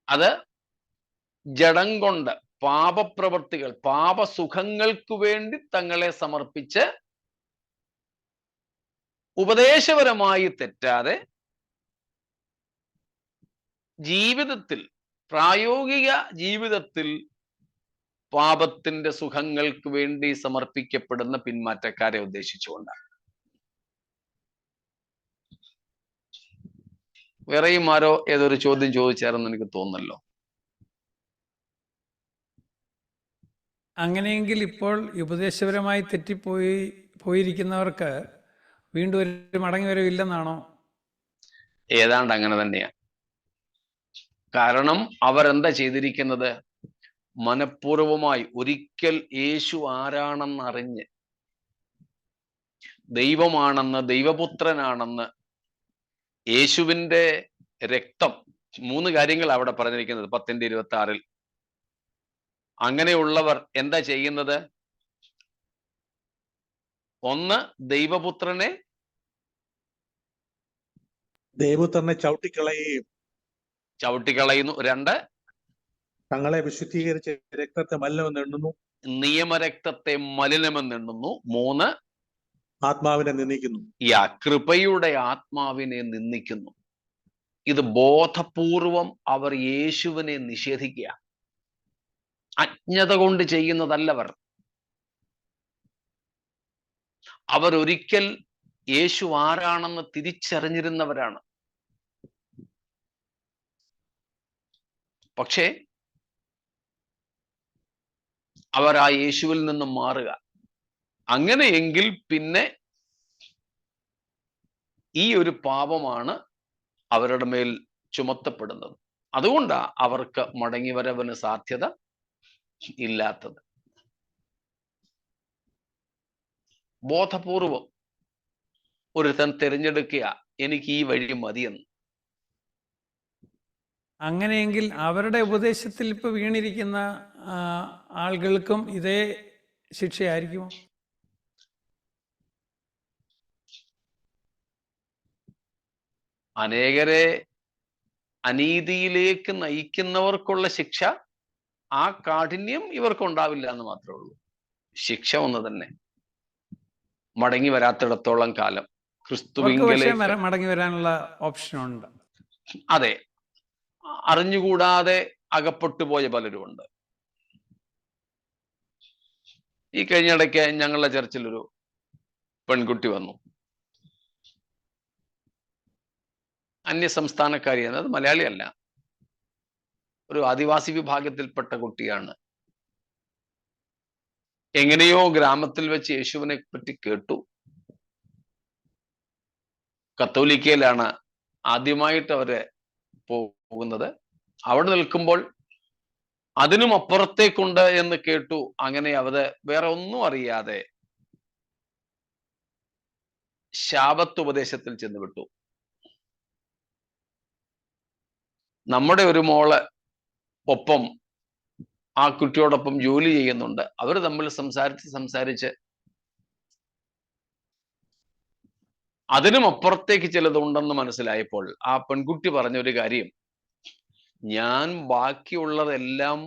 അത് ജഡം കൊണ്ട് പാപപ്രവൃത്തികൾ, പാപസുഖങ്ങൾക്ക് വേണ്ടി തങ്ങളെ സമർപ്പിച്ച് ഉപദേശപരമായി തെറ്റാതെ ജീവിതത്തിൽ, പ്രായോഗിക ജീവിതത്തിൽ പാപത്തിന്റെ സുഖങ്ങൾക്ക് വേണ്ടി സമർപ്പിക്കപ്പെടുന്ന പിന്മാറ്റക്കാരെ ഉദ്ദേശിച്ചുകൊണ്ടാണ്. വേറെയും ആരോ ഏതൊരു ചോദ്യം ചോദിച്ചാരെന്ന് എനിക്ക് തോന്നുന്നല്ലോ. അങ്ങനെയെങ്കിൽ ഇപ്പോൾ ഉപദേശപരമായി പോയിരിക്കുന്നവർക്ക് വീണ്ടും ഒരു മടങ്ങി വരവില്ലെന്നാണോ? ഏതാണ്ട് അങ്ങനെ തന്നെയാണ്. കാരണം അവരെന്താ ചെയ്തിരിക്കുന്നത്? മനഃപൂർവമായി ഒരിക്കൽ യേശു ആരാണെന്ന് അറിഞ്ഞ്, ദൈവമാണെന്ന്, ദൈവപുത്രനാണെന്ന്, യേശുവിൻ്റെ രക്തം, 3 കാര്യങ്ങൾ അവിടെ പറഞ്ഞിരിക്കുന്നത് 10:26. അങ്ങനെയുള്ളവർ എന്താ ചെയ്യുന്നത്? ഒന്ന്, ദൈവപുത്രനെ ചവിട്ടിക്കളയുന്നു. 2, തങ്ങളെ വിശുദ്ധീകരിച്ച് രക്തത്തെ മലിനമെന്നെണ്ണുന്നു. നിയമരക്തത്തെ മലിനമെന്നെണ്ണുന്നു. 3, ആത്മാവിനെ നിന്ദിക്കുന്നു. കൃപയുടെ ആത്മാവിനെ നിന്ദിക്കുന്നു. ഇത് ബോധപൂർവം അവർ യേശുവിനെ നിഷേധിക്കുക. അജ്ഞത കൊണ്ട് ചെയ്യുന്നതല്ലവർ. അവരൊരിക്കൽ യേശു ആരാണെന്ന് തിരിച്ചറിഞ്ഞിരുന്നവരാണ്. പക്ഷേ അവർ ആ യേശുവിൽ നിന്നും മാറുക. അങ്ങനെയെങ്കിൽ പിന്നെ ഈ ഒരു പാപമാണ് അവരുടെ മേൽ ചുമത്തപ്പെടുന്നത്. അതുകൊണ്ടാണ് അവർക്ക് മടങ്ങിവരവിന് സാധ്യത ഇല്ലാത്തത്. ബോധപൂർവം ഒരുത്തൻ തിരഞ്ഞെടുക്കുക, എനിക്ക് ഈ വഴി മതിയെന്ന്. അങ്ങനെയെങ്കിൽ അവരുടെ ഉപദേശത്തിൽ ഇപ്പൊ വീണിരിക്കുന്ന ആളുകൾക്കും ഇതേ ശിക്ഷയായിരിക്കുമോ? അനേകരെ അനീതിയിലേക്ക് നയിക്കുന്നവർക്കുള്ള ശിക്ഷ, ആ കാഠിന്യം ഇവർക്കുണ്ടാവില്ല എന്ന് മാത്രമേ ഉള്ളൂ. ശിക്ഷ ഒന്ന് തന്നെ. മടങ്ങി വരാത്തിടത്തോളം കാലം ക്രിസ്തുവിങ്കലേക്ക് മടങ്ങി വരാനുള്ള ഓപ്ഷൻ ഉണ്ട്. അതെ, അറിഞ്ഞുകൂടാതെ അകപ്പെട്ടു പോയ പലരുമുണ്ട്. ഈ കഴിഞ്ഞിടയ്ക്ക് ഞങ്ങളുടെ ചർച്ചിലൊരു പെൺകുട്ടി വന്നു. അന്യസംസ്ഥാനക്കാരിയാണ്, അത് മലയാളിയല്ല, ഒരു ആദിവാസി വിഭാഗത്തിൽപ്പെട്ട കുട്ടിയാണ്. എങ്ങനെയോ ഗ്രാമത്തിൽ വെച്ച് യേശുവിനെ പറ്റി കേട്ടു. കത്തോലിക്കയിലാണ് ആദ്യമായിട്ട് അവര് പോകുന്നത്. അവിടെ നിൽക്കുമ്പോൾ അതിനും അപ്പുറത്തേക്കുണ്ട് എന്ന് കേട്ടു. അങ്ങനെ അവര് വേറെ ഒന്നും അറിയാതെ ശാബത്ത് ഉപദേശത്തിൽ ചെന്നുവിട്ടു. നമ്മുടെ ഒരു മോള് ഒപ്പം ആ കുട്ടിയോടൊപ്പം ജോലി ചെയ്യുന്നുണ്ട്. അവർ തമ്മിൽ സംസാരിച്ച് അതിനും അപ്പുറത്തേക്ക് ചിലതുണ്ടെന്ന് മനസ്സിലായപ്പോൾ ആ പെൺകുട്ടി പറഞ്ഞൊരു കാര്യം, ഞാൻ ബാക്കിയുള്ളതെല്ലാം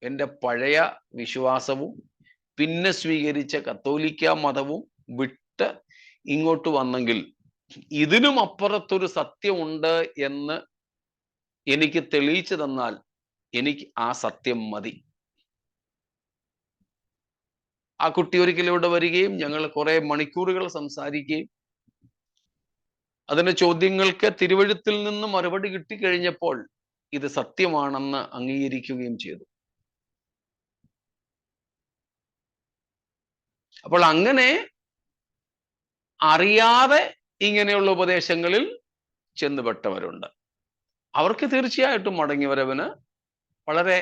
എൻ്റെ പഴയ വിശ്വാസവും പിന്നെ സ്വീകരിച്ച കത്തോലിക്ക മതവും വിട്ട് ഇങ്ങോട്ട് വന്നെങ്കിൽ ഇതിനും അപ്പുറത്തൊരു സത്യമുണ്ട് എന്ന് എനിക്ക് തെളിയിച്ചു തന്നാൽ എനിക്ക് ആ സത്യം മതി. ആ കുട്ടി ഒരിക്കലും ഇവിടെ വരികയും ഞങ്ങൾ കുറെ മണിക്കൂറുകൾ സംസാരിക്കുകയും അതിന്റെ ചോദ്യങ്ങൾക്ക് തിരുവഴുത്തിൽ നിന്ന് മറുപടി കിട്ടിക്കഴിഞ്ഞപ്പോൾ ഇത് സത്യമാണെന്ന് അംഗീകരിക്കുകയും ചെയ്തു. അപ്പോൾ അങ്ങനെ അറിയാതെ ഇങ്ങനെയുള്ള ഉപദേശങ്ങളിൽ ചെന്നുപെട്ടവരുണ്ട്. അവർക്ക് തീർച്ചയായിട്ടും മടങ്ങിവരവിന് വളരെ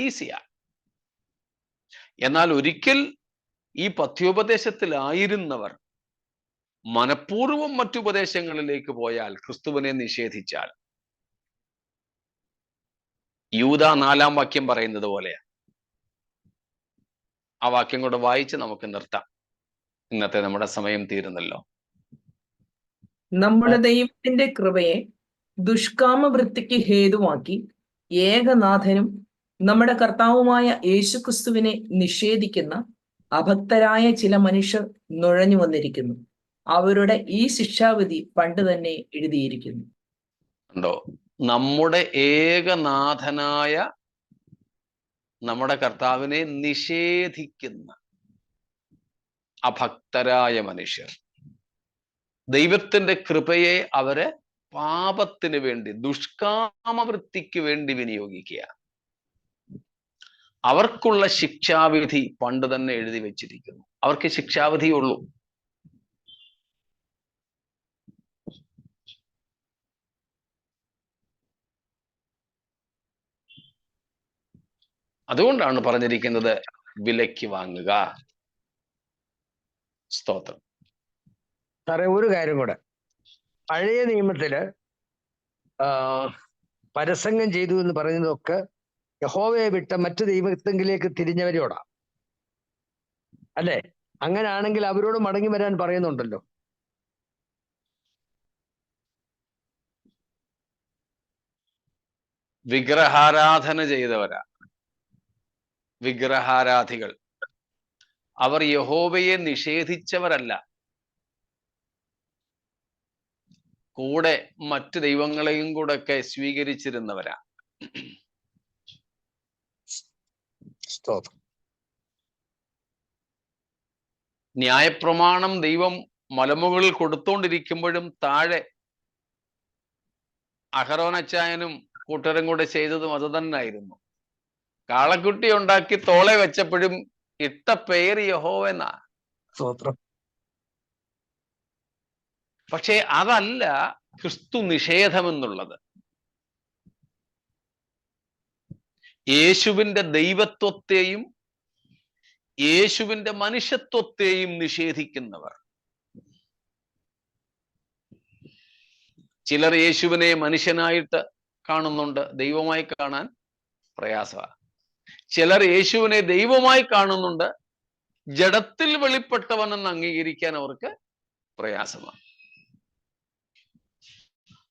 ഈസിയാണ്. എന്നാൽ ഒരിക്കൽ ഈ പഥ്യോപദേശത്തിലായിരുന്നവർ മനഃപൂർവ്വം മറ്റുപദേശങ്ങളിലേക്ക് പോയാൽ, ക്രിസ്തുവിനെ നിഷേധിച്ചാൽ, യൂദാ 4-ാം വാക്യം പറയുന്നത് പോലെയാണ്. ആ വാക്യം കൂടെ വായിച്ച് നമുക്ക് നിർത്താം. ഇന്നത്തെ നമ്മുടെ സമയം തീരുന്നല്ലോ. നമ്മുടെ ദൈവത്തിന്റെ കൃപയെ ദുഷ്കാമവൃത്തിക്ക് ഹേതുവാക്കി ഏകനാഥനും നമ്മുടെ കർത്താവുമായ യേശുക്രിസ്തുവിനെ നിഷേധിക്കുന്ന അഭക്തരായ ചില മനുഷ്യർ നുഴഞ്ഞു വന്നിരിക്കുന്നു. അവരുടെ ഈ ശിക്ഷാവിധി പണ്ട് തന്നെ എഴുതിയിരിക്കുന്നു. ഉണ്ടോ? നമ്മുടെ ഏകനാഥനായ നമ്മുടെ കർത്താവിനെ നിഷേധിക്കുന്ന അഭക്തരായ മനുഷ്യർ ദൈവത്തിന്റെ കൃപയെ അവര് പാപത്തിന് വേണ്ടി, ദുഷ്കാമവൃത്തിക്ക് വേണ്ടി വിനിയോഗിക്കുക. അവർക്കുള്ള ശിക്ഷാവിധി പണ്ട് തന്നെ എഴുതി വെച്ചിരിക്കുന്നു. അവർക്ക് ശിക്ഷാവിധിയുള്ളൂ. അതുകൊണ്ടാണ് പറഞ്ഞിരിക്കുന്നത് വിലയ്ക്ക് വാങ്ങുക. സ്തോത്രം. സാറേ, ഒരു കാര്യം കൂടെ. പഴയ നിയമത്തില് പരസംഗം ചെയ്തു എന്ന് പറയുന്നതൊക്കെ യഹോവയെ വിട്ട മറ്റു ദൈവത്തെങ്കിലേക്ക് തിരിഞ്ഞവരോടാ, അല്ലേ? അങ്ങനെയാണെങ്കിൽ അവരോട് മടങ്ങി വരാൻ പറയുന്നുണ്ടല്ലോ. വിഗ്രഹാരാധന ചെയ്തവരാ, വിഗ്രഹാരാധികൾ. അവർ യഹോവയെ നിഷേധിച്ചവരല്ല, കൂടെ മറ്റു ദൈവങ്ങളെയും കൂടെ ഒക്കെ സ്വീകരിച്ചിരുന്നവരാ. ന്യായപ്രമാണം ദൈവം മലമുകളിൽ കൊടുത്തോണ്ടിരിക്കുമ്പോഴും താഴെ അഹരോനച്ചായനും കൂട്ടരും കൂടെ ചെയ്തതും അത് തന്നെയായിരുന്നു. കാളക്കുട്ടി ഉണ്ടാക്കി തോളെ വെച്ചപ്പോഴും ഇട്ട പേര് യഹോവെന്നാ. പക്ഷേ അതല്ല ക്രിസ്തു നിഷേധമെന്നുള്ളത്. യേശുവിന്റെ ദൈവത്വത്തെയും യേശുവിന്റെ മനുഷ്യത്വത്തെയും നിഷേധിക്കുന്നവർ. ചിലർ യേശുവിനെ മനുഷ്യനായിട്ട് കാണുന്നുണ്ട്, ദൈവമായി കാണാൻ പ്രയാസമാണ്. ചിലർ യേശുവിനെ ദൈവമായി കാണുന്നുണ്ട്, ജഡത്തിൽ വെളിപ്പെട്ടവനെന്ന് അംഗീകരിക്കാൻ അവർക്ക് പ്രയാസമാണ്.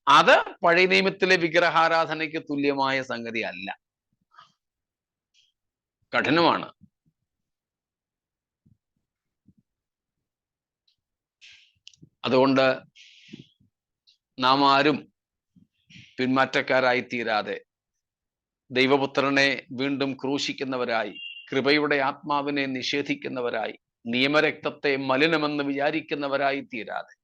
അത് പഴയ നിയമത്തിലെ വിഗ്രഹാരാധനയ്ക്ക് തുല്യമായ സംഗതി അല്ല, കഠിനമാണ്. അതുകൊണ്ട് നാം ആരും പിന്മാറ്റക്കാരായി തീരാതെ ദൈവപുത്രനെ വീണ്ടും ക്രൂശിക്കുന്നവരായി, കൃപയുടെ ആത്മാവിനെ നിഷേധിക്കുന്നവരായി, നിയമരക്തത്തെ മലിനമെന്ന് വിചാരിക്കുന്നവരായി തീരാതെ,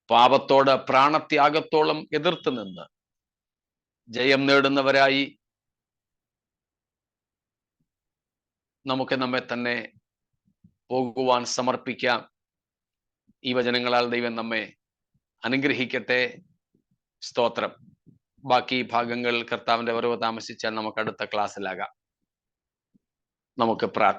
പാപത്തോട് പ്രാണത്യാഗത്തോളം എതിർത്ത് നിന്ന് ജയം നേടുന്നവരായി നമുക്ക് നമ്മെ തന്നെ പോകുവാൻ സമർപ്പിക്കാം. ഈ വചനങ്ങളാൽ ദൈവം നമ്മെ അനുഗ്രഹിക്കട്ടെ. സ്തോത്രം. ബാക്കി ഭാഗങ്ങൾ കർത്താവിന്റെ വരവ് താമസിച്ചാൽ നമുക്ക് അടുത്ത ക്ലാസ്സിലാകാം. നമുക്ക് പ്രാർത്ഥിക്കാം.